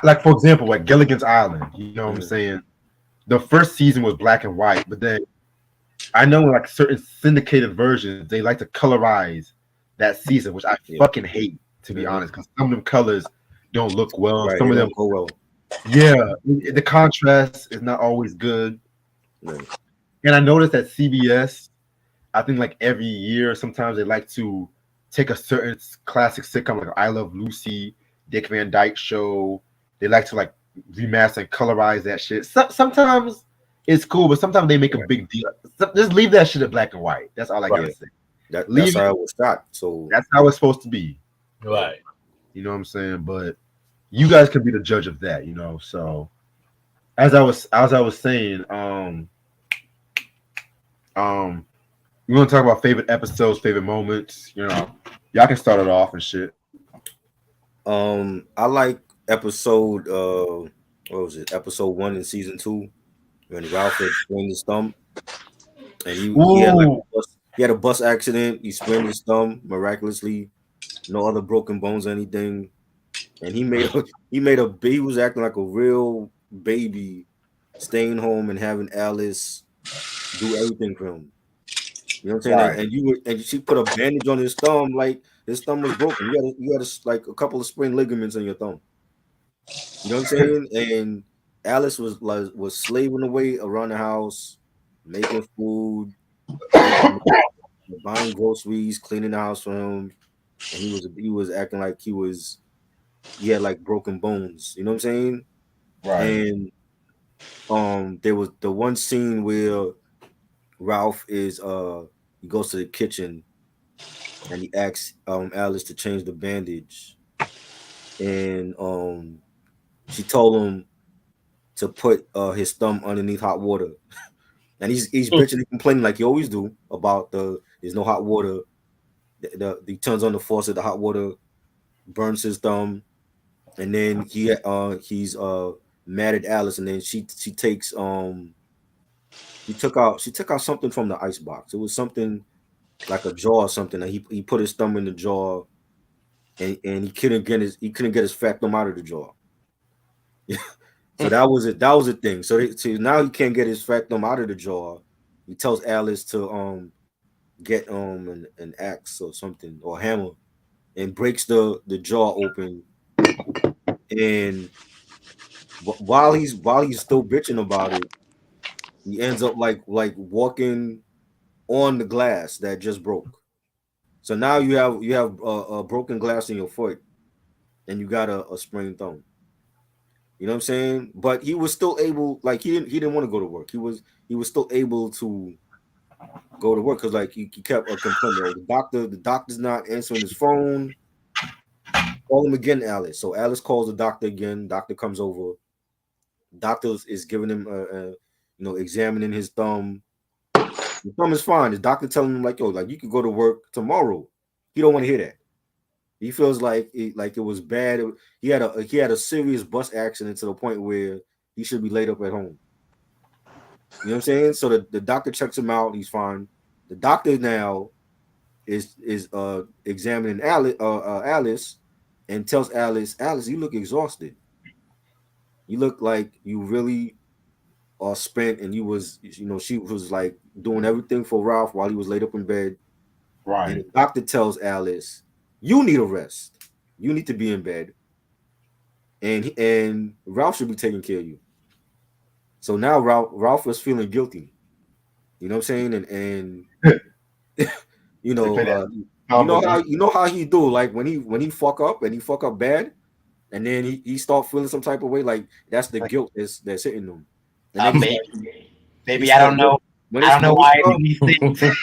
B: like for example, like Gilligan's Island, you know what I'm
A: Mhm.
B: saying? The first season was black and white, but then I know like certain syndicated versions, they like to colorize that season, which I
A: Yeah.
B: fucking hate, to be
A: Mhm.
B: honest, because some of them colors don't look well.
A: Right.
B: Some
A: They
B: of them,
A: don't go well.
B: yeah, the contrast is not always good.
A: Right.
B: And I noticed that CBS, I think like every year, sometimes they like to take a certain classic sitcom like I Love Lucy, Dick Van Dyke Show. They like to like remaster and colorize that shit. Sometimes it's cool, but sometimes they make a
A: Right.
B: big deal. Just leave that shit in black and white. That's all I
A: Right.
B: gotta say.
A: That's
B: Leave it.
A: how it was shot. So
B: That's how it's supposed to be.
C: Right.
B: You know what I'm saying? But you guys can be the judge of that. So as I was saying, um, we're gonna talk about favorite episodes, favorite moments. Y'all can start it off and shit.
A: I like episode what was it? Episode 1 in season 2 when Ralph had sprained his thumb and he had like
B: Ooh,
A: he had a bus accident. He sprained his thumb miraculously. No other broken bones or anything. and he was acting like a real baby, staying home and having Alice do everything for him. You know what I'm saying?
B: Right.
A: And she put a bandage on his thumb, like his thumb was broken. You had like a couple of sprained ligaments in your thumb. You know what I'm saying? And Alice was slaving away around the house, making food, making buying groceries, cleaning the house for him, and he was acting like he had like broken bones. You know what I'm saying?
B: Right.
A: And there was the one scene where Ralph is he goes to the kitchen and he asks Alice to change the bandage, and she told him to put his thumb underneath hot water, and he's bitching and complaining like you always do about there's no hot water. He turns on the faucet, the hot water burns his thumb, and then he's mad at Alice, and then she takes she took out something from the ice box. It was something like a jar or something, and he put his thumb in the jar, and he couldn't get his fat thumb out of the jar. So that was it. That was the thing. So now he can't get his fat thumb out of the jar. He tells Alice to get an axe or something or hammer and breaks the jaw open. And while he's still bitching about it, he ends up like walking on the glass that just broke. So now you have broken glass in your foot, and you got a sprained thumb. You know what I'm saying? But he was still able, like he didn't want to go to work. He was still able to go to work because like he kept complaining. Oh, the doctor's not answering his phone. Call him again, Alice. So Alice calls the doctor again. Doctor comes over. Doctor is giving him examining his thumb. The thumb is fine. The doctor telling him like, yo, like you could go to work tomorrow. He don't want to hear that. He feels like it was bad. He had a serious bus accident to the point where he should be laid up at home. You know what I'm saying? So the doctor checks him out. He's fine. The doctor now is examining Alice and tells Alice, you look exhausted. You look like you really are spent, and she was like doing everything for Ralph while he was laid up in bed. And
B: Right.
A: the doctor tells Alice, you need a rest. You need to be in bed, and Ralph should be taking care of you. So now Ralph was feeling guilty. You know what I'm saying? And you
B: They
A: know,
B: play that
A: uh, you know how
B: convolution.
A: he do, like when he fuck up and he fuck up bad, and then he start feeling some type of way, like that's the guilt that's hitting him. And then
D: Baby,
A: he
D: baby, I
A: start
D: don't know.
A: when
D: I
A: they
D: don't know
A: when they
D: why I do
A: start
D: these things.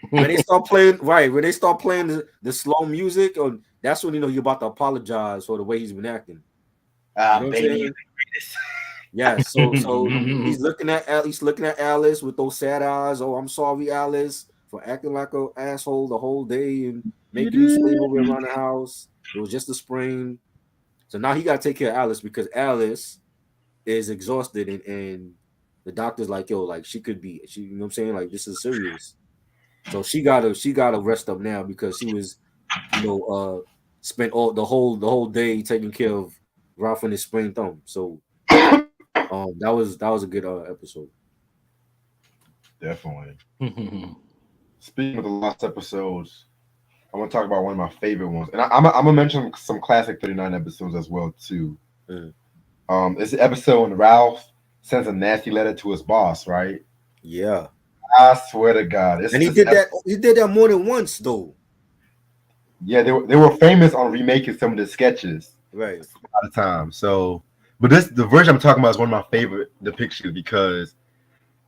A: when they start playing right when they start playing the slow music, or that's when you're about to apologize for the way he's been acting. You know what I'm
D: Baby, you're
A: saying?
D: the greatest.
A: Yeah. So he's looking at Alice with those sad eyes. Oh, I'm sorry, Alice, for acting like an asshole the whole day and making you slave over around the house. It was just a sprain. So now he got to take care of Alice because Alice is exhausted, and the doctor's like, yo, like you know what I'm saying? Like this is serious. So she gotta rest up now because she was, spent all the whole day taking care of Ralph and his sprained thumb. So that was a good episode.
B: Definitely. Speaking of the last episodes, I want to talk about one of my favorite ones, and I'm gonna mention some classic 39 episodes as well too.
A: Mm.
B: It's the episode when Ralph sends a nasty letter to his boss, right?
A: Yeah,
B: I swear to God,
A: and
B: it's
A: he
B: this
A: did that. He did that more than once, though.
B: yeah, they were famous on remaking some of the sketches
A: Right.
B: a lot of times. So, but the version I'm talking about is one of my favorite depictions because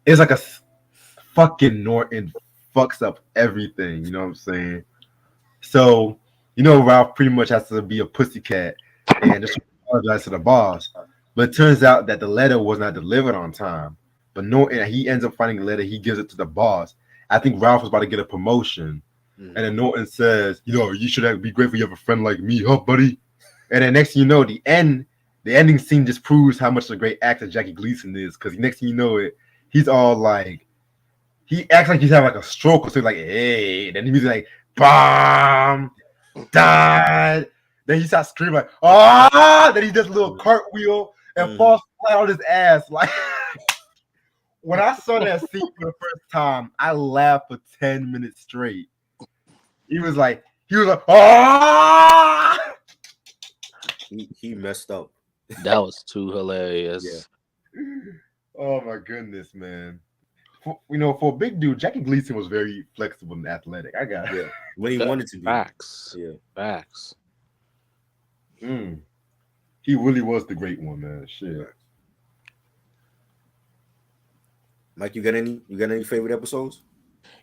B: it's like fucking Norton fucks up everything. You know what I'm saying? So, Ralph pretty much has to be a pussycat and just apologize to the boss. But it turns out that the letter was not delivered on time. But Norton, he ends up finding the letter. He gives it to the boss. I think Ralph was about to get a promotion.
A: Mm.
B: And then Norton says, you should be grateful you have a friend like me, huh, buddy? And then next thing you know, the ending scene just proves how much of a great actor Jackie Gleason is. Because next thing you know it, he's all like, he acts like he's having like a stroke or something like, hey, then the music like, bomb, died. Then he starts screaming like, ah! Then he does a little cartwheel and
A: Mm-hmm.
B: falls flat on his ass. Like when I saw that scene for the first time, I laughed for 10 minutes straight. He was like, ah!
A: He messed up.
C: That was too
A: Yeah,
C: hilarious.
B: Oh my goodness, man. For a big dude, Jackie Gleason was very flexible and athletic. I got
A: yeah. When he wanted to be.
C: Facts.
A: Yeah.
C: Facts.
B: mm, he really was the great one, man. Shit.
A: Mike, you got any favorite episodes?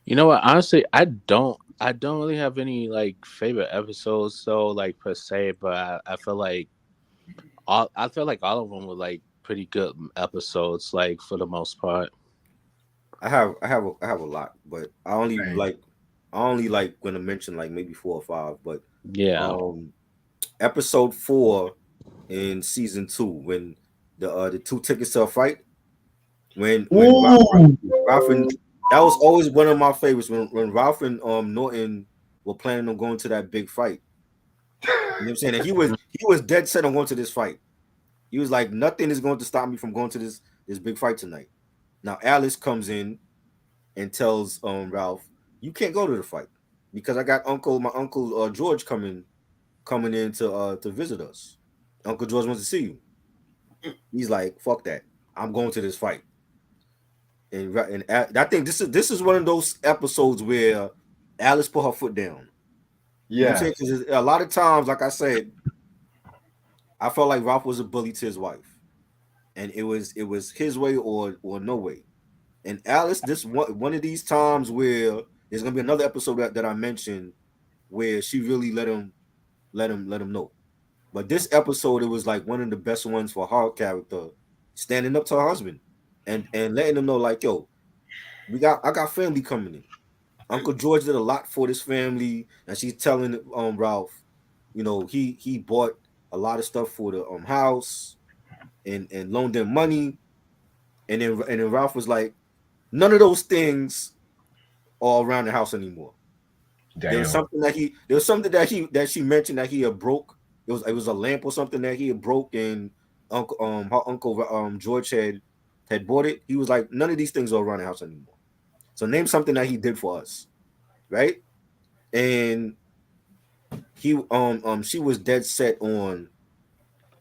C: You know what? Honestly, I don't really have any like favorite episodes, so like per se, but I feel like all of them were like pretty good episodes, like for the most part.
A: I have a lot, but
B: Same.
A: I only like gonna mention like maybe 4 or 5. But
C: Yeah.
A: um episode 4 in season 2, when the two tickets to a fight, when
B: Ooh.
A: Ralph and that was always one of my favorites, when Ralph and Norton were planning on going to that big fight. You know what I'm saying? And he was dead set on going to this fight. He was like, nothing is going to stop me from going to this big fight tonight. Now Alice comes in and tells Ralph, you can't go to the fight because I got my uncle George coming in to visit us. Uncle George wants to see you. He's like, fuck that. I'm going to this fight. And I think this is one of those episodes where Alice put her foot down. You know what I'm saying?
B: Yes.
A: Because a lot of times, like I said, I felt like Ralph was a bully to his wife, and it was his way or no way. And Alice, this one of these times where there's gonna be another episode that I mentioned where she really let him know. But this episode, it was like one of the best ones for her character, standing up to her husband and letting him know, like, yo, I got family coming in. Uncle George did a lot for this family, and she's telling Ralph, he bought a lot of stuff for the house and loaned them money, and then Ralph was like, none of those things are around the house anymore. There was
B: Damn.
A: something that she mentioned that he had broke. It was a lamp or something that he had broke, and her uncle George had bought it. He was like, none of these things are around the house anymore. So name something that he did for us, right? And she was dead set on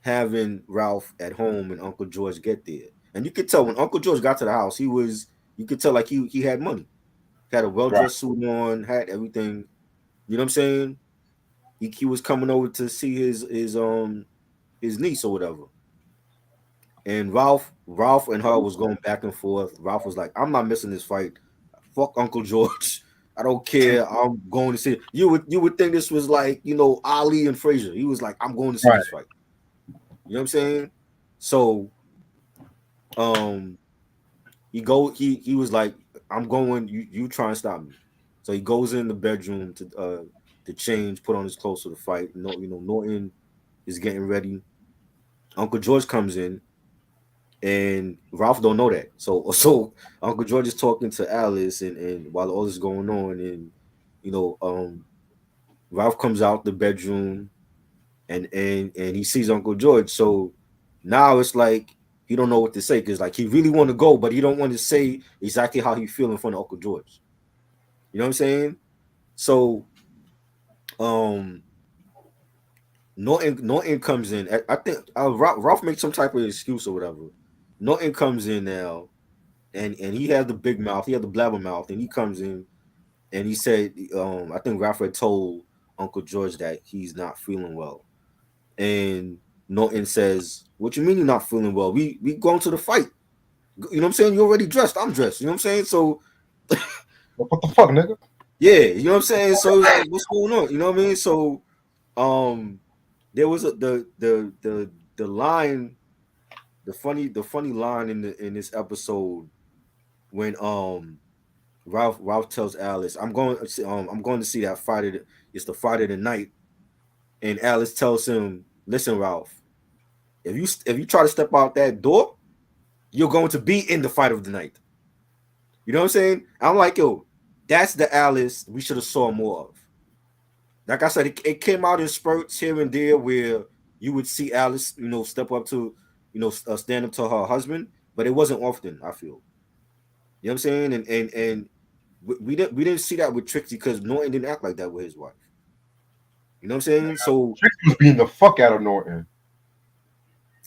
A: having Ralph at home and Uncle George get there. And you could tell when Uncle George got to the house, you could tell like he had money. Had a well
B: Right.
A: dressed suit on, had everything. You know what I'm saying? He was coming over to see his niece or whatever. And Ralph and her was going back and forth. Ralph was like, I'm not missing this fight. Fuck Uncle George. I don't care. I'm going to see. You would think this was like, Ali and Frazier. He was like, I'm going to see
B: Right.
A: this fight. You know what I'm saying? So um he was like, I'm going, you try and stop me. So he goes in the bedroom to change, put on his clothes for the fight. Norton is getting ready. Uncle George comes in, and Ralph don't know that. So Uncle George is talking to Alice, and while all this is going on, and you know, um Ralph comes out the bedroom, and he sees Uncle George. So now it's like he don't know what to say, because like he really want to go, but he don't want to say exactly how he feel in front of Uncle George. You know what I'm saying? So um Norton comes in. I think Ralph makes some type of excuse or whatever. Norton comes in now, and he had the big mouth, he had the blabber mouth, and he comes in and he said, I think Ralph had told Uncle George that he's not feeling well, and Norton says, "What you mean you're not feeling well? We going to the fight. You know what I'm saying? You're already dressed. I'm dressed. You know what I'm saying? So
B: What the fuck, nigga?
A: yeah, you know what I'm saying? So it's like, what's going on? You know what I mean? So um there was the line, the funny line in this episode when Ralph tells Alice, I'm going to see that Friday. It's the Friday the night, and Alice tells him, "Listen, Ralph, if you try to step out that door, you're going to be in the fight of the night." You know what I'm saying? I'm like, yo, that's the Alice we should have saw more of. Like I said, it came out in spurts here and there where you would see Alice, step up to, stand up to her husband, but it wasn't often. I feel, you know what I'm saying, and we didn't see that with Trixie because Norton didn't act like that with his wife. You know what I'm saying? So
B: Trixie was beating the fuck out of Norton.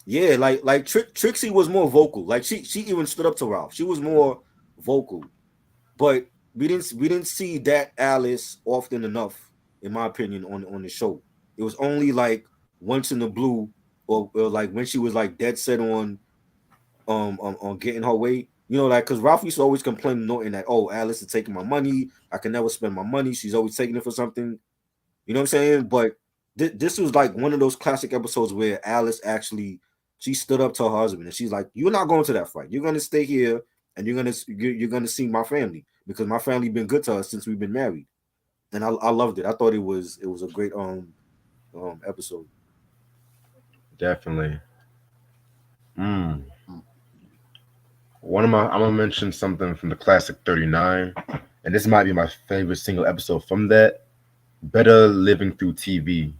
A: yeah, like Trixie was more vocal. Like she even stood up to Ralph. She was more vocal, but we didn't see that Alice often enough, in my opinion, on the show. It was only like once in the blue, or like when she was like dead set on getting her way. Like because Ralph used to always complain to Norton that, oh, Alice is taking my money. I can never spend my money. She's always taking it for something. You know what I'm saying? But this was like one of those classic episodes where Alice actually she stood up to her husband and she's like, "You're not going to that fight. You're gonna stay here and you're gonna see my family because my family been good to us since we've been married." And I loved it. I thought it was a great episode.
B: Definitely. Mm.
C: Mm.
B: I'm gonna mention something from the classic 39, and this might be my favorite single episode from that. Better Living Through TV.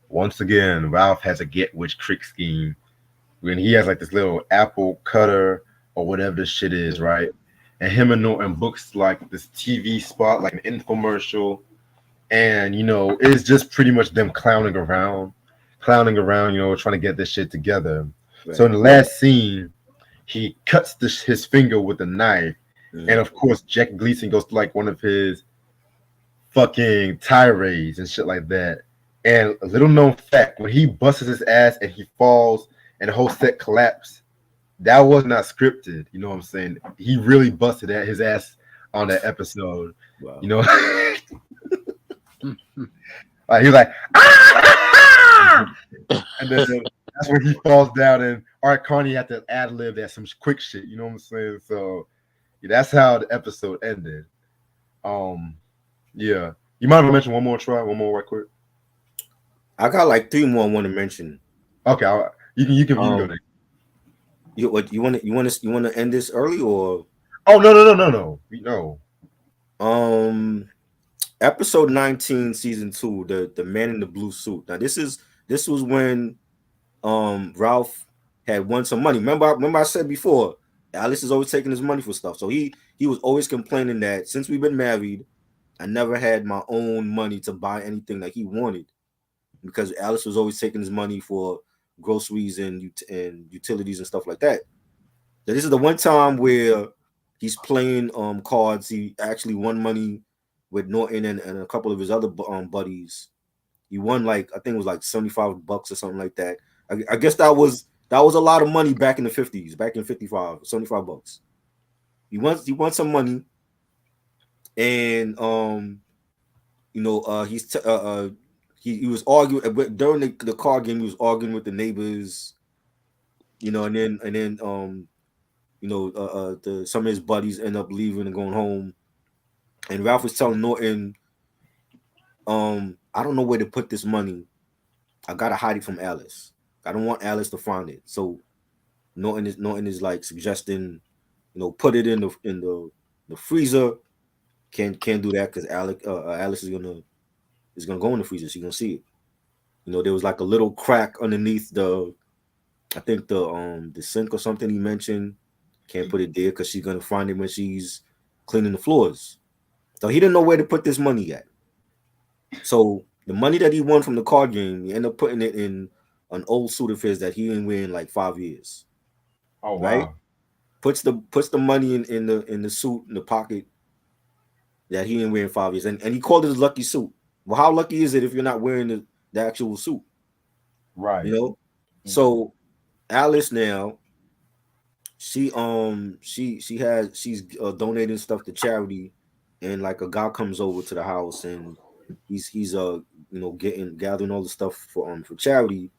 B: Once again, Ralph has a get rich trick scheme when he has like this little apple cutter or whatever this shit is, right? And him and Norton books like this TV spot, like an infomercial, and it's just pretty much them clowning around, trying to get this shit together. So
A: Right.
B: in the last scene, he cuts his finger with a knife, and
A: Mhm.
B: of course Jack Gleason goes to like one of his fucking tirades and shit like that. And a little known fact: when he busts his ass and he falls and the whole set collapsed, that was not scripted. You know what I'm saying? He really busted at his ass on that episode. You
A: Wow.
B: know,
C: Mm, mm.
B: like he was like, ah! And then that's when he falls down, and Art Carney had to ad lib that some quick shit. You know what I'm saying? So yeah, that's how the episode ended. Um, yeah. You might have mentioned one more try, one more right quick.
A: I got like three more I want to mention.
B: Okay, you can go
A: Um,
B: next.
A: you want to end this early or
B: Oh no no.
A: um episode 19, season 2, the man in the blue suit. Now this was when Ralph had won some money. Remember I said before, Alice is always taking his money for stuff. So he was always complaining that since we've been married, I never had my own money to buy anything that he wanted because Alice was always taking his money for groceries and utilities and stuff like that. So this is the one time where he's playing cards. He actually won money with Norton and a couple of his other buddies. He won like I think it was like $75 or something like that. I guess that was a lot of money back in the 50s, back in 55, $75. He won some money and he's he was arguing during the card game. He was arguing with the neighbors, and then some of his buddies end up leaving and going home. And Ralph was telling Norton, I don't know where to put this money. I gotta hide it from Alice. I don't want Alice to find it. So Norton is like suggesting, put it in the freezer. Can't do that because Alice is gonna go in the freezer. She's gonna see it. There was like a little crack underneath I think the sink or something he mentioned. Can't put it there because she's gonna find it when she's cleaning the floors. So he didn't know where to put this money at. So the money that he won from the card game, he ended up putting it in an old suit of his that he didn't wear in like 5 years.
B: Oh
A: Right?
B: wow.
A: Puts the money in the suit in the pocket that he didn't wear in 5 years, and he called it his lucky suit. Well, how lucky is it if you're not wearing the actual suit? You
B: Right.
A: know. So Alice now, she's donating stuff to charity, and like a guy comes over to the house and he's gathering all the stuff for charity,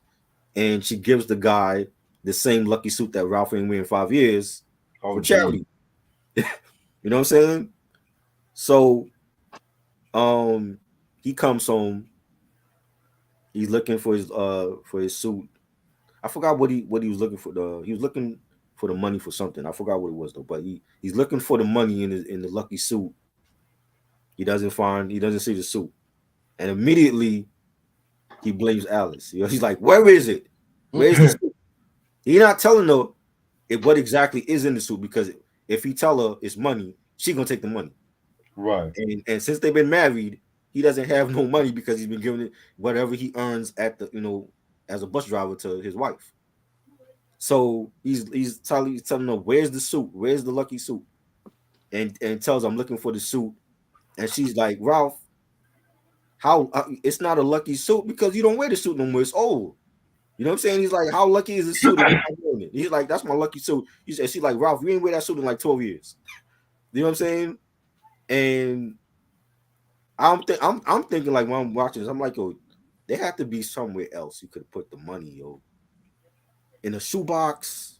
A: and she gives the guy the same lucky suit that Ralph ain't wearing in 5 years
B: Oh
A: for
B: geez.
A: charity. You know what I'm saying? So um he comes home, he's looking for his suit. I forgot what he was looking for. He was looking for the money for something. I forgot what it was though. But he's looking for the money in the lucky suit. He doesn't see the suit. and immediately he blames Alice. He's like, "Where is it? Where's the suit?" He's not telling her what exactly is in the suit because if he tell her it's money, she gonna take the money.
B: Right.
A: And since they've been married, he doesn't have no money because he's been giving it whatever he earns at the as a bus driver to his wife. So he's telling her where's the suit, where's the lucky suit, and tells her, I'm looking for the suit, and she's like, Ralph, how it's not a lucky suit because you don't wear the suit no more. It's old. You know what I'm saying? He's like, how lucky is the suit if you're not wearing it? He's like, that's my lucky suit. She's like, Ralph, you ain't wear that suit in like 12 years. You know what I'm saying? And I'm thinking like when I'm watching this, I'm like, yo, there had to be somewhere else you could have put the money, yo, in a shoebox,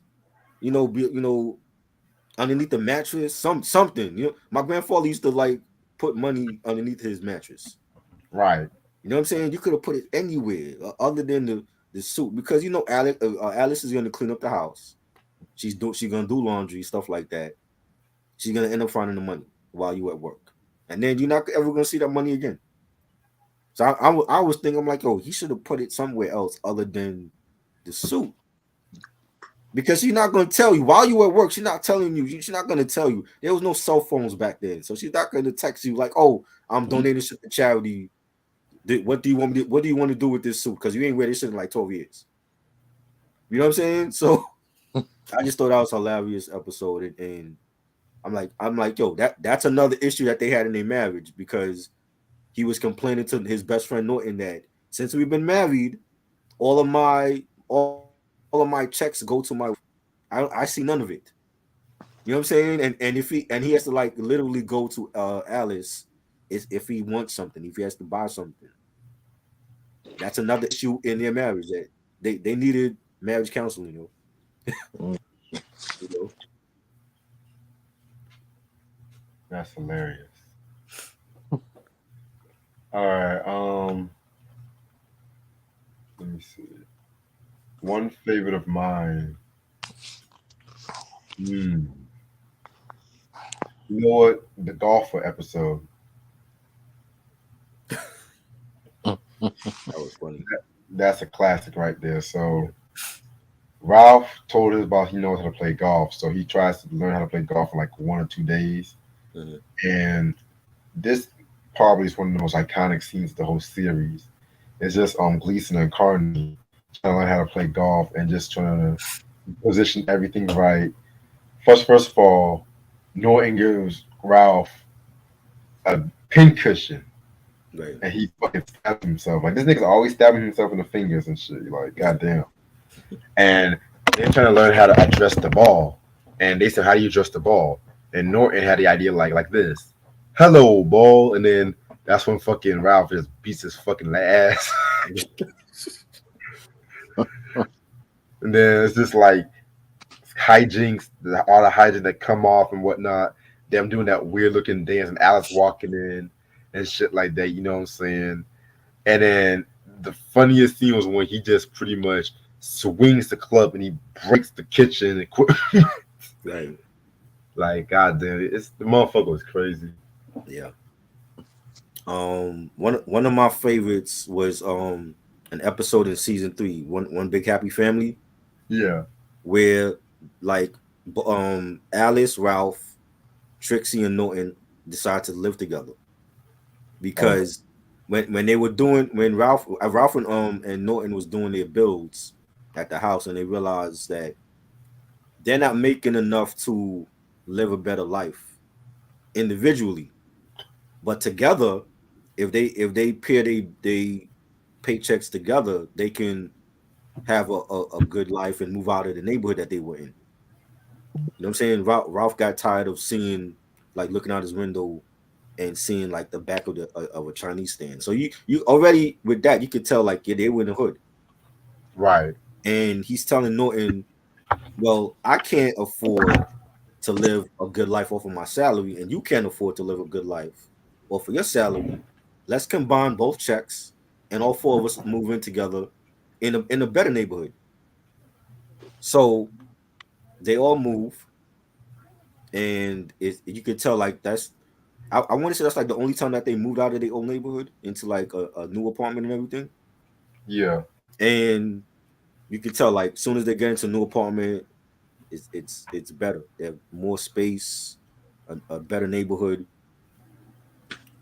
A: underneath the mattress, something. My grandfather used to like put money underneath his mattress.
B: Right.
A: You know what I'm saying? You could have put it anywhere other than the suit because Alice is gonna clean up the house. She's gonna do laundry, stuff like that. She's gonna end up finding the money while you at work, and then you're not ever gonna see that money again. So I was thinking, I'm like, oh, he should have put it somewhere else other than the suit. Because she's not going to tell you while you at work. She's not telling you. She's not going to tell you. There was no cell phones back then, so she's not going to text you like, "Oh, I'm donating shit to charity. What do you want me to, What do you want to do with this suit? Because you ain't wear this shit in like 12 years." You know what I'm saying? So I just thought that was a hilarious episode, and I'm like, yo, that's another issue that they had in their marriage because he was complaining to his best friend Norton that since we've been married, all of my checks go to my wife. I see none of it. You know what I'm saying? And if he has to like literally go to Alice is if he wants something, if he has to buy something. That's another issue in their marriage that they needed marriage counseling, you know.
B: That's hilarious. All right. Let me see. One favorite of mine. Hmm. You know what? The golfer episode.
A: That was funny.
B: That's a classic right there. So Ralph told us about he knows how to play golf, so he tries to learn how to play golf for like 1 or 2 days.
A: Mhm.
B: And this probably is one of the most iconic scenes of the whole series. It's just Gleason and Carney trying to learn how to play golf and just trying to position everything right. First of all, Norton gives Ralph a pin cushion,
A: Right.
B: and he fucking stabs himself. Like this nigga's always stabbing himself in the fingers and shit. Like goddamn. And they're trying to learn how to address the ball. And they said, "How do you address the ball?" And Norton had the idea like this, "Hello, ball," and then that's when fucking Ralph just beats his fucking ass. And then it's just like hijinks, all the hijinks that come off and whatnot. Them doing that weird looking dance and Alice walking in and shit like that. You know what I'm saying? And then the funniest scene was when he just pretty much swings the club and he breaks the kitchen equipment.
A: Right.
B: Like, goddamn, it's the motherfucker was crazy.
A: Yeah. One of my favorites was an episode in season 3, one big happy family,
B: Yeah.
A: where like Alice, Ralph, Trixie, and Norton decide to live together
B: Oh,
A: because when they were doing when Ralph and Norton was doing their builds at the house and they realized that they're not making enough to live a better life individually, but together, if they pair they paychecks together, they can have a good life and move out of the neighborhood that they were in. You know what I'm saying? Ralph got tired of seeing like looking out his window and seeing like the back of a Chinese stand. So you already with that you could tell like yeah they were in the hood.
B: right.
A: And he's telling Norton, well, I can't afford to live a good life off of my salary, and you can't afford to live a good life off of your salary. Let's combine both checks, and all four of us move in together in a better neighborhood. So they all move, and you could tell like I want to say that's like the only time that they moved out of their old neighborhood into like a new apartment and everything.
B: Yeah.
A: And you can tell like soon as they get into a new apartment, it's better. They have more space, a better neighborhood,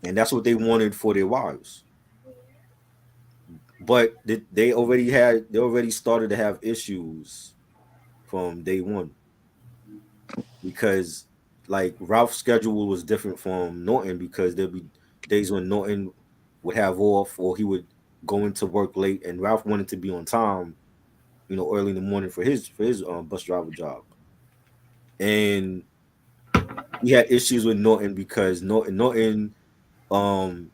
A: and that's what they wanted for their wives. But they already started to have issues from day one because like Ralph's schedule was different from Norton because there'd be days when Norton would have off or he would go into work late, and Ralph wanted to be on time, early in the morning for his bus driver job. And he had issues with Norton because Norton um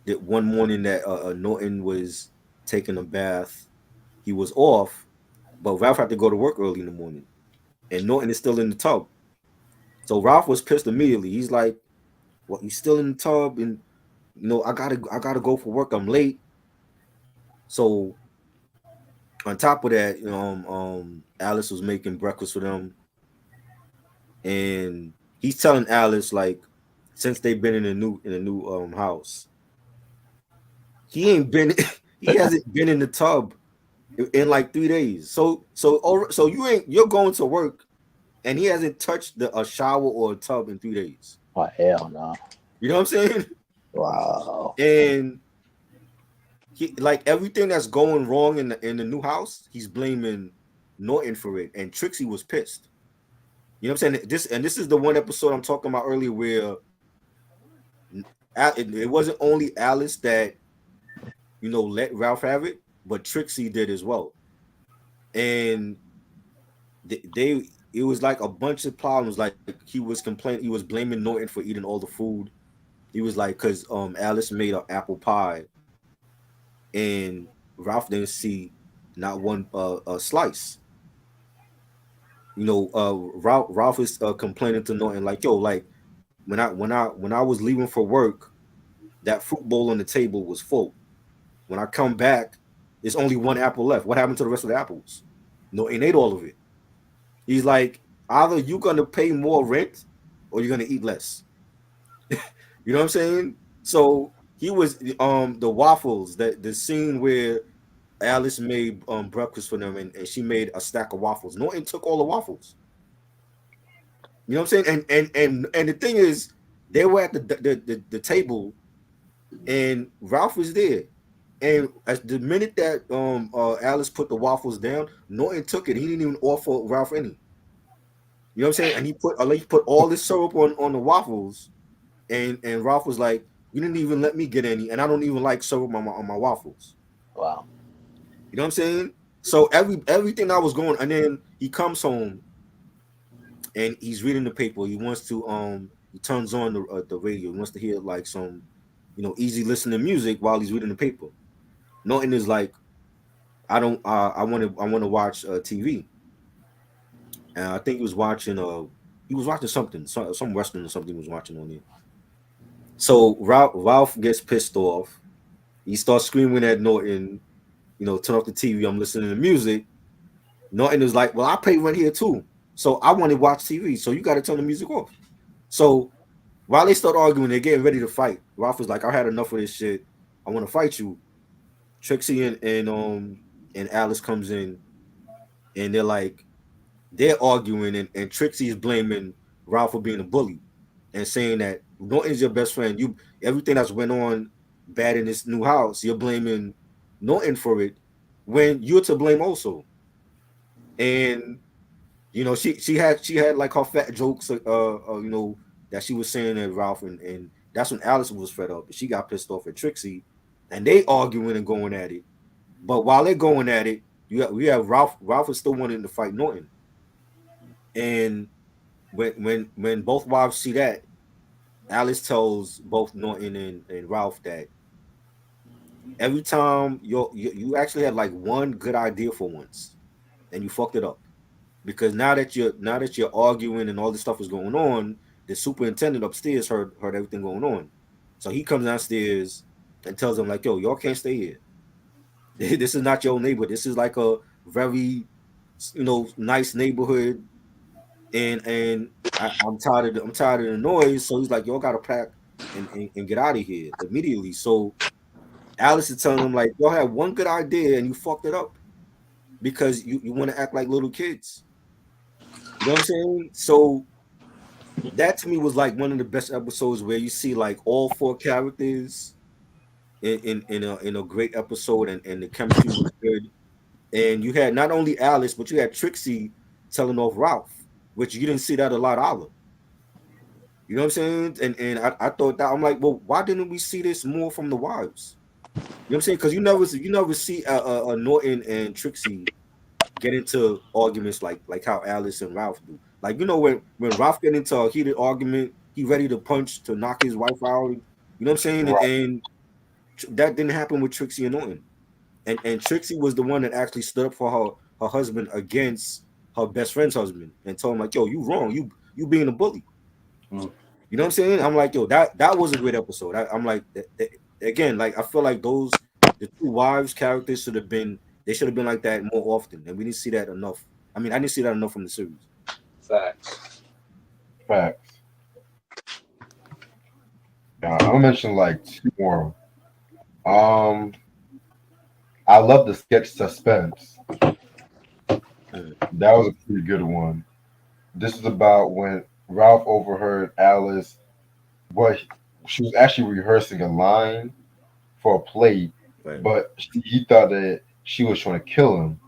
A: that one morning that Norton was taking a bath, he was off, but Ralph had to go to work early in the morning, and Norton is still in the tub. So Ralph was pissed immediately. He's like, "What? You still in the tub? And I gotta go for work. I'm late." So on top of that, Alice was making breakfast for them, and he's telling Alice like, since they've been in a new house, he ain't been he hasn't been in the tub in like 3 days. So you're going to work and he hasn't touched a shower or a tub in 3 days.
C: Oh hell no!
A: You know what I'm saying?
C: Wow.
A: And he like everything that's going wrong in the new house, he's blaming Norton for it. And Trixie was pissed. You know what I'm saying? This is the one episode I'm talking about earlier where it wasn't only Alice that let Ralph have it, but Trixie did as well. And they it was like a bunch of problems. Like he was blaming Norton for eating all the food. He was like, because Alice made an apple pie and Ralph didn't see not one slice. Ralph is complaining to Norton like, yo, like when I was leaving for work, that fruit bowl on the table was full. When I come back, there's only one apple left. What happened to the rest of the apples? Norton ate all of it. He's like, either you're gonna pay more rent or you're gonna eat less. You know what I'm saying? So he was the waffles, that the scene where Alice made breakfast for them and she made a stack of waffles. Norton took all the waffles. You know what I'm saying? And the thing is, they were at the table and Ralph was there. And as the minute that Alice put the waffles down, Norton took it. He didn't even offer Ralph any. You know what I'm saying? And he put all this syrup on the waffles, and Ralph was like, "You didn't even let me get any, and I don't even like syrup on my waffles."
C: Wow.
A: You know what I'm saying? So everything that was going, and then he comes home and he's reading the paper. He turns on the radio. He wants to hear like some easy listening music while he's reading the paper. Norton is like, I don't I want to watch TV. And I think he was watching something, some wrestling or something he was watching on there. So Ralph gets pissed off. He starts screaming at Norton, turn off the TV. I'm listening to music. Norton is like, well, I pay rent here too. So I want to watch TV. So you got to turn the music off. So while they start arguing, they're getting ready to fight. Ralph is like, I had enough of this shit. I want to fight you. Trixie and Alice comes in and they're arguing and Trixie is blaming Ralph for being a bully and saying that Norton's your best friend. You everything that's went on bad in this new house, you're blaming Norton for it when you're to blame also. And she had like her fat jokes, that she was saying at Ralph, and that's when Alice was fed up. She got pissed off at Trixie, and they arguing and going at it. But while they're going at it, we have Ralph. Ralph is still wanting to fight Norton, and when both wives see that, Alice tells both Norton and Ralph that every time you actually had like one good idea for once, and you fucked it up because now that you're arguing and all this stuff is going on, the superintendent upstairs heard everything going on, so he comes downstairs and tells them like, "Yo, y'all can't stay here. This is not your neighborhood. This is like a very nice neighborhood, and I'm tired of the noise. So he's like, "Y'all gotta pack and get out of here immediately." So Alice is telling him like, "Y'all had one good idea and you fucked it up because you want to act like little kids." You know what I'm saying? So that to me was like one of the best episodes where you see like all four characters in a great episode, and the chemistry was good. And you had not only Alice, but you had Trixie telling off Ralph, which you didn't see that a lot either. You know what I'm saying? And I thought that I'm like, well, why didn't we see this more from the wives? You know what I'm saying? Because you never see Norton and Trixie get into arguments like how Alice and Ralph do. Like when Ralph get into a heated argument, he ready to punch to knock his wife out. You know what I'm saying? And,
B: Right.
A: and that didn't happen with Trixie and Norton. And Trixie was the one that actually stood up for her husband against her best friend's husband and told him like, yo, you wrong, you being a bully.
C: Mm.
A: You know what I'm saying? I'm like, yo, that was a great episode. I'm like, again, like I feel like the two wives characters should have been like that more often, and we didn't see that enough. I mean, I didn't see that enough from the series.
C: Facts.
B: Facts. I'm gonna mention like two more. Um, I love the sketch Suspense.
A: Mm,
B: That was a pretty good one. This is about when Ralph overheard Alice. What she was actually rehearsing a line for a play,
A: right,
B: but he thought that she was trying to kill him,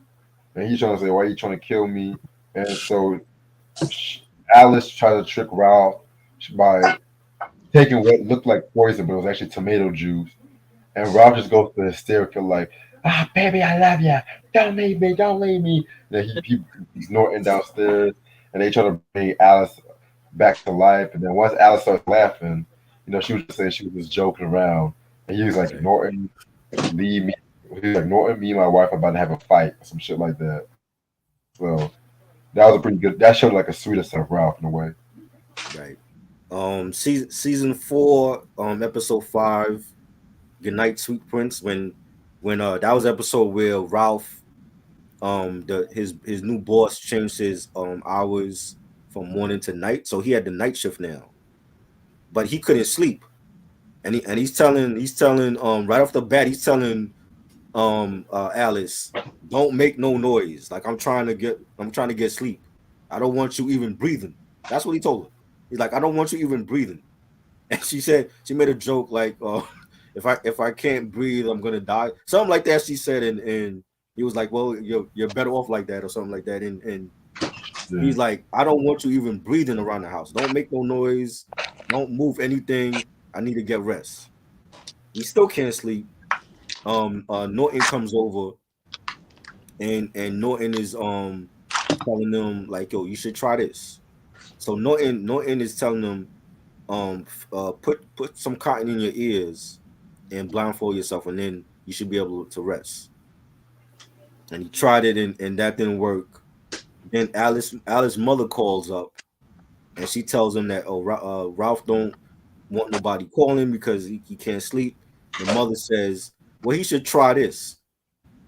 B: and he's trying to say, "Why are you trying to kill me?" And so sh Alice tried to trick Ralph by taking what looked like poison, but it was actually tomato juice. And Ralph just goes to hysterical, like, "Ah, baby, I love you. Don't leave me. Don't leave me." Then he's snorting downstairs, and they try to bring Alice back to life. And then once Alice starts laughing, she was just saying she was just joking around. And he was like,
A: right,
B: "Norton, leave me." He was like, "Norton, me and my wife are about to have a fight," or some shit like that. So that was a pretty good. That showed like a sweeter side of Ralph in a way.
A: right. Season 4, episode 5, Goodnight Sweet Prince. When that was episode where Ralph, his new boss changed his hours from morning to night, so he had the night shift now, but he couldn't sleep. And he's telling right off the bat, he's telling Alice, don't make no noise. Like I'm trying to get sleep. I don't want you even breathing. That's what he told her. He's like, I don't want you even breathing. And she made a joke like, if I can't breathe, I'm gonna die. Something like that she said, and he was like, well, you're better off like that or something like that. And
B: Yeah.
A: he's like, I don't want you even breathing around the house. Don't make no noise. Don't move anything. I need to get rest. He still can't sleep. Norton comes over, and Norton is telling them like, yo, you should try this. So Norton is telling them, put some cotton in your ears and blindfold yourself, and then you should be able to rest. And he tried it, and that didn't work. Then Alice's mother calls up, and she tells him that, Ralph don't want nobody calling because he can't sleep. The mother says, well, he should try this.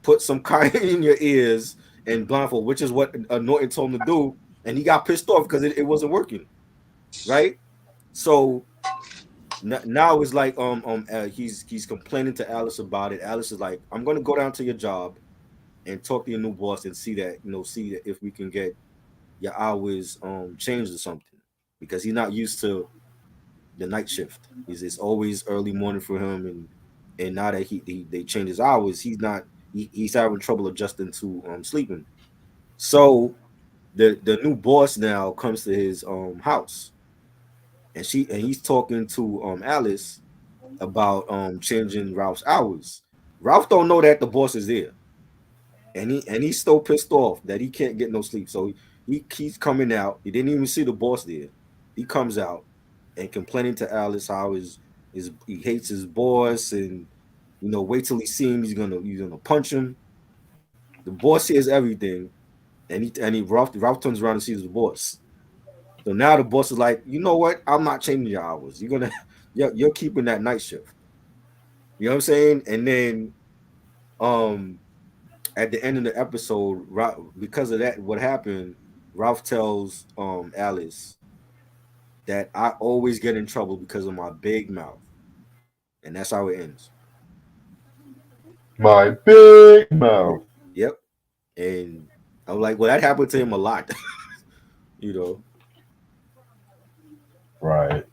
A: Put some cotton in your ears and blindfold, which is what Norton told him to do, and he got pissed off because it wasn't working, right? So now it's like he's complaining to Alice about it. Alice is like, I'm gonna go down to your job and talk to your new boss and see that if we can get your hours changed or something, because he's not used to the night shift. It's always early morning for him, and now that they change his hours, he's having trouble adjusting to sleeping. So the new boss now comes to his house, and he's talking to Alice about changing Ralph's hours. Ralph don't know that the boss is there, and he's still pissed off that he can't get no sleep. So he's coming out. He didn't even see the boss there. He comes out and complaining to Alice how he hates his boss, and wait till he see him, he's gonna punch him. The boss hears everything, and Ralph turns around and sees the boss. So now the boss is like, you know what? I'm not changing your hours. You're gonna you're keeping that night shift. You know what I'm saying? And then um at the end of the episode, because of that, what happened? Ralph tells Alice that I always get in trouble because of my big mouth, and that's how it ends.
B: My big mouth.
A: Yep. And I'm like, well, that happened to him a lot, you know.
B: Right.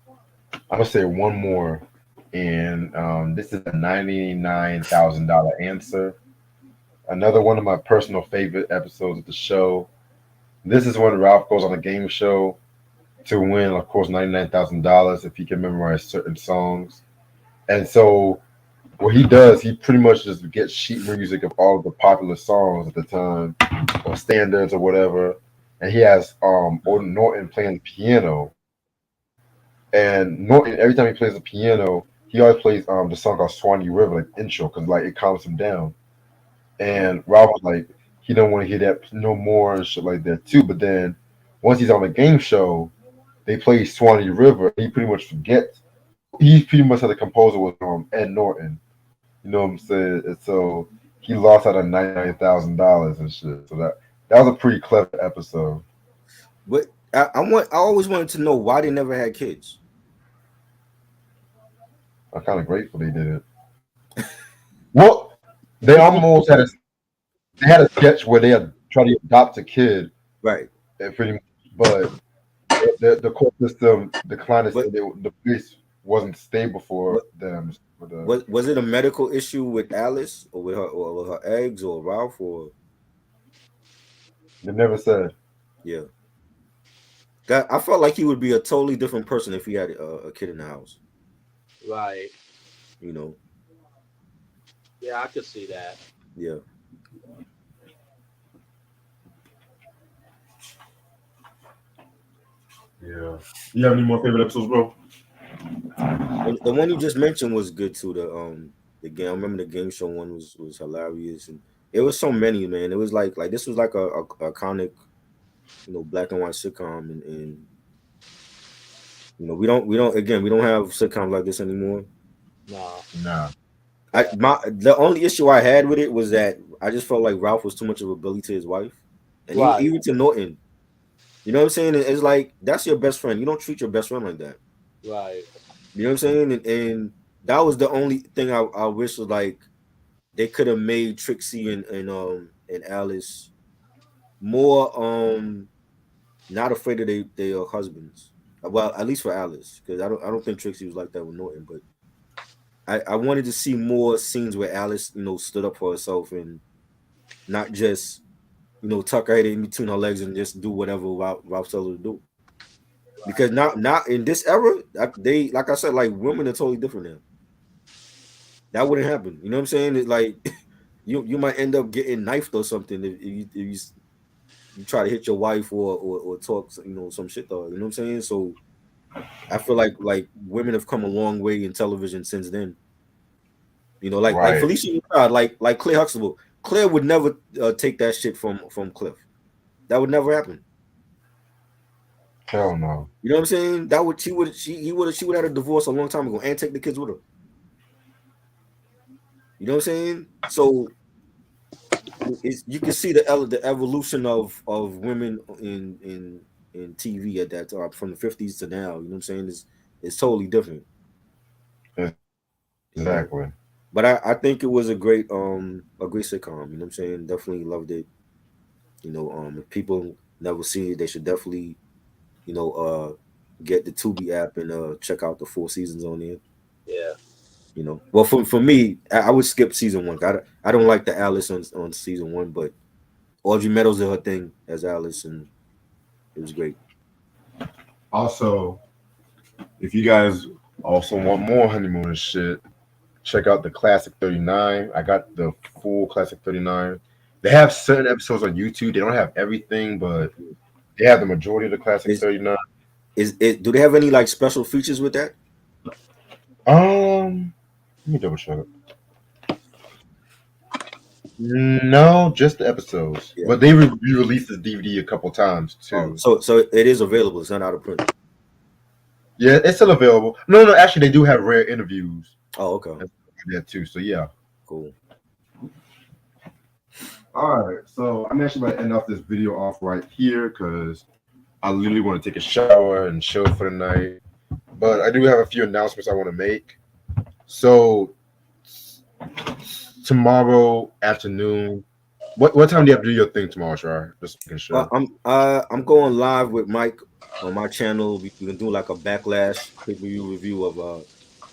B: I'm gonna say one more, and this is a $99,000 answer. Another one of my personal favorite episodes of the show. This is when Ralph goes on a game show to win, of course, $99,000 if he can memorize certain songs. And so what he does, he pretty much just gets sheet music of all of the popular songs at the time, or standards or whatever. And he has Orton Norton playing the piano. And Norton, every time he plays the piano, he always plays the song called Swanee River, like intro, because like it calms him down. And Rob was like, he don't want to hear that no more and shit like that too. But then once he's on the game show, they play Swanee River. He pretty much forgets. He pretty much had the composer was Ed Norton. You know what I'm saying? And so he lost out on $99,000 and shit. So that was a pretty clever episode.
A: But I always wanted to know why they never had kids.
B: I'm kind of grateful they did it. Well, they almost had a sketch where they had tried to adopt a kid,
A: Right.
B: and pretty much, but the court system declined to say
A: But
B: the place wasn't stable for
A: what
B: them. For the
A: was it a medical issue with Alice or with her eggs or Ralph or
B: they never said.
A: yeah? I felt like he would be a totally different person if he had a kid in the house.
C: Right.
A: You know.
C: Yeah, I could see that.
A: Yeah.
B: Yeah. You have any more favorite episodes, bro?
A: The one you just mentioned was good too. The game. I remember the game show one was hilarious, and it was so many, man. It was like this was like a iconic, black and white sitcom, and we don't have sitcoms like this anymore.
C: No.
B: Nah.
A: The only issue I had with it was that I just felt like Ralph was too much of a bully to his wife, and
C: Right.
A: even to Norton. You know what I'm saying? It's like that's your best friend. You don't treat your best friend like that.
C: Right.
A: You know what I'm saying? And that was the only thing I wish was like they could have made Trixie and Alice more not afraid of their husbands. Well, at least for Alice, because I don't think Trixie was like that with Norton, but I wanted to see more scenes where Alice, stood up for herself and not just, tuck her head in between her legs and just do whatever Ralph tells her to do. Because not in this era, they like I said, like women are totally different now. That wouldn't happen. You know what I'm saying? It, like you might end up getting knifed or something if you try to hit your wife or talk some shit though. You know what I'm saying? So I feel like women have come a long way in television since then. Like
B: Right.
A: Felicia Rashad, like Claire Huxtable. Claire would never take that shit from Cliff. That would never happen.
B: Hell no.
A: You know what I'm saying? That would she would have had a divorce a long time ago and take the kids with her. You know what I'm saying? So you can see the evolution of women in TV at that time from the 50s to now. You know what I'm saying? It's totally different. You know,
B: Exactly.
A: but I think it was a great sitcom. You know what I'm saying? Definitely loved it. If people never see it, they should definitely you know get the Tubi app and check out the 4 seasons on there.
C: Yeah.
A: Well, for me, I would skip season one. I don't like the Alice on season one, but Audrey Meadows did her thing as Alice, and it was great.
B: Also, if you guys also want more honeymoon shit, check out the Classic 39. I got the full Classic 39. They have certain episodes on YouTube. They don't have everything, but they have the majority of the Classic
A: Is
B: 39.
A: is it? Do they have any like special features with that?
B: Let me double check it. No, just the episodes.
A: Yeah.
B: But they re-released the DVD a couple times
A: Oh,
B: too.
A: so it is available. It's not out of print.
B: Yeah, it's still available. No, actually, they do have rare interviews
A: Oh, okay,
B: and stuff like that too. So yeah,
A: cool.
B: All right, so I'm actually going to end off this video off right here because I literally want to take a shower and chill for the night. But I do have a few announcements I want to make. So tomorrow afternoon, what time do you have to do your thing tomorrow, Shar? Just making sure.
A: I'm going live with Mike on my channel. We can do like a backlash pay-per-view review of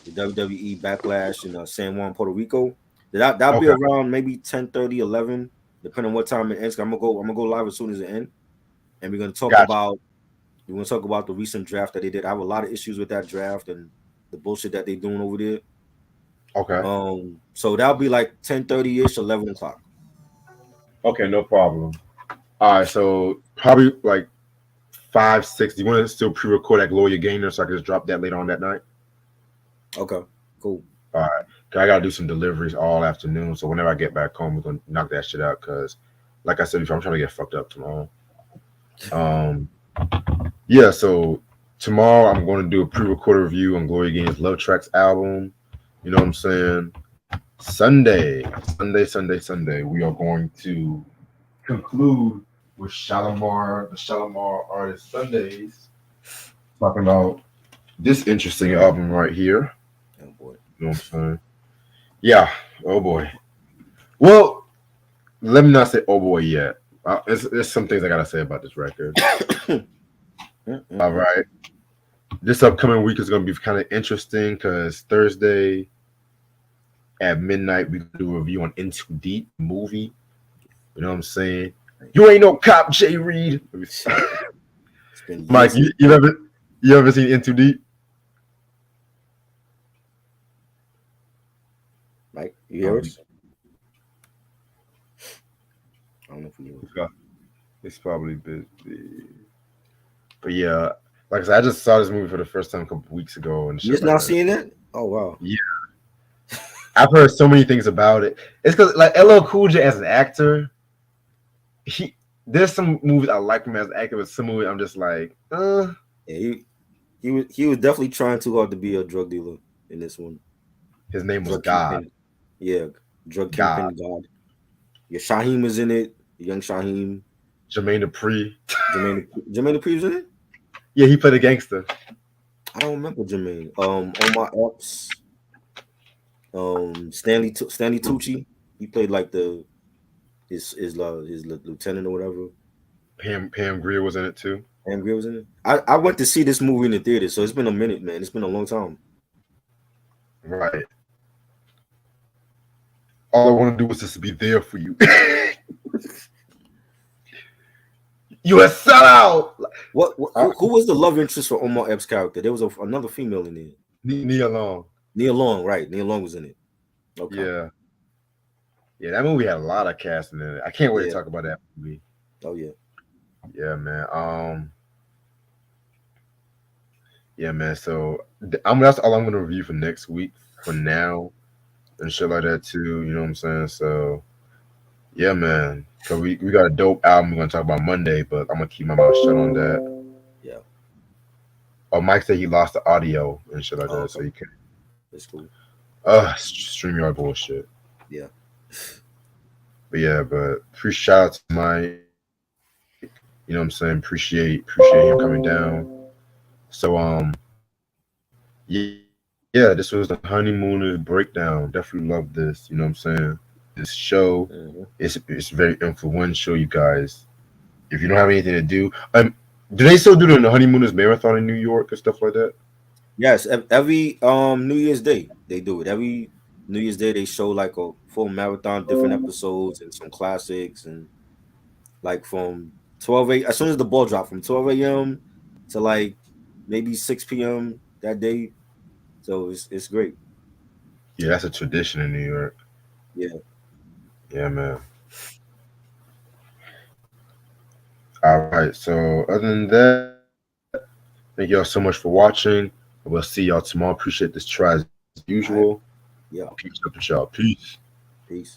A: the WWE Backlash in San Juan, Puerto Rico. That'll be
B: Okay,
A: around maybe 10:30, 11, depending on what time it ends. I'm gonna go live as soon as it ends, and
B: gotcha.
A: we're gonna talk about the recent draft that they did. I have a lot of issues with that draft and the bullshit that they doing over there.
B: Okay,
A: So that'll be like 10:30 ish, 11 o'clock.
B: okay, no problem. All right, so probably like 5, 6. Do you want to still pre-record that Gloria Gaynor so I can just drop that later on that night?
A: Okay, cool.
B: All right. 'Cause I gotta do some deliveries all afternoon. So whenever I get back home, we're gonna knock that shit out. Cause like I said before, I'm trying to get fucked up tomorrow. Um yeah, so tomorrow I'm gonna do a pre-recorded review on Gloria Gaynor's Love Tracks album. You know what I'm saying? Sunday, we are going to conclude with Shalimar, the Shalimar Artist Sundays, talking about this interesting album right here.
A: Oh boy.
B: You know what I'm saying? Yeah. Oh boy. Well, let me not say oh boy yet. There's some things I gotta say about this record. All right. This upcoming week is gonna be kind of interesting because Thursday at midnight we do a review on Into Deep movie. You know what I'm saying? You ain't no cop, Jay Reed.
A: It's been
B: Mike,
A: years.
B: you ever seen Into Deep?
A: Mike, you hear us? I don't know if you hear us.
B: It's probably busy. But yeah, like I said, I just saw this movie for the first time a couple weeks ago and
A: You
B: shit
A: just
B: like
A: now
B: that.
A: seeing it? Oh wow.
B: Yeah, I've heard so many things about it. It's because like LL Cool J as an actor, he there's some movies I like him as an actor, but some movies I'm just like,
A: Yeah, he was definitely trying too hard to be a drug dealer in this one.
B: his name was
A: Drug
B: God.
A: kingpin. Yeah, drug
B: God.
A: kingpin God. Yeah, Shaheem was in it. Young Shaheem.
B: Jermaine Dupri.
A: Jermaine Dupri was in it?
B: Yeah, he played a gangster.
A: I don't remember Jermaine. Omar Epps. Stanley Tucci. He played like his lieutenant or whatever.
B: Pam Grier was in it too.
A: And Grier was in it. I went to see this movie in the theater, so it's been a minute, man. It's been a long time.
B: Right. All I want to do is just be there for you. You a sellout.
A: Who was the love interest for Omar Epps' character? There was another female in there.
B: Nia Long.
A: Nia Long, right? Nia Long was in it. Okay.
B: Yeah. Yeah, that movie had a lot of casting in it. I can't wait to
A: Yeah.
B: talk about that movie.
A: Oh yeah.
B: Yeah, man. Yeah, man. So that's all I'm gonna review for next week for now and shit like that too. You know what I'm saying? So yeah, man. So we got a dope album we're gonna talk about Monday, but I'm gonna keep my mouth shut on that.
A: Yeah.
B: Oh, Mike said he lost the audio and shit like that, so
A: Okay.
B: you can
A: That's cool.
B: StreamYard bullshit.
A: Yeah.
B: But yeah, but shout out to Mike. You know what I'm saying? Appreciate him coming down. So yeah, this was the Honeymooners breakdown. Definitely love this. You know what I'm saying? This show it's very influential, you guys. If you don't have anything to do, do they still do the Honeymooners marathon in New York and stuff like that?
A: Yes. Every New Year's Day they do it. Every New Year's Day they show like a full marathon, different episodes and some classics, and like from 12 a. As soon as the ball dropped, from 12 a.m. to like maybe 6 p.m. that day. So it's great.
B: Yeah, that's a tradition in New York.
A: Yeah.
B: Yeah, man. All right. So other than that, thank y'all so much for watching. We'll see y'all tomorrow. Appreciate this try as usual.
A: Yeah.
B: Peace up with y'all. Peace.
A: Peace.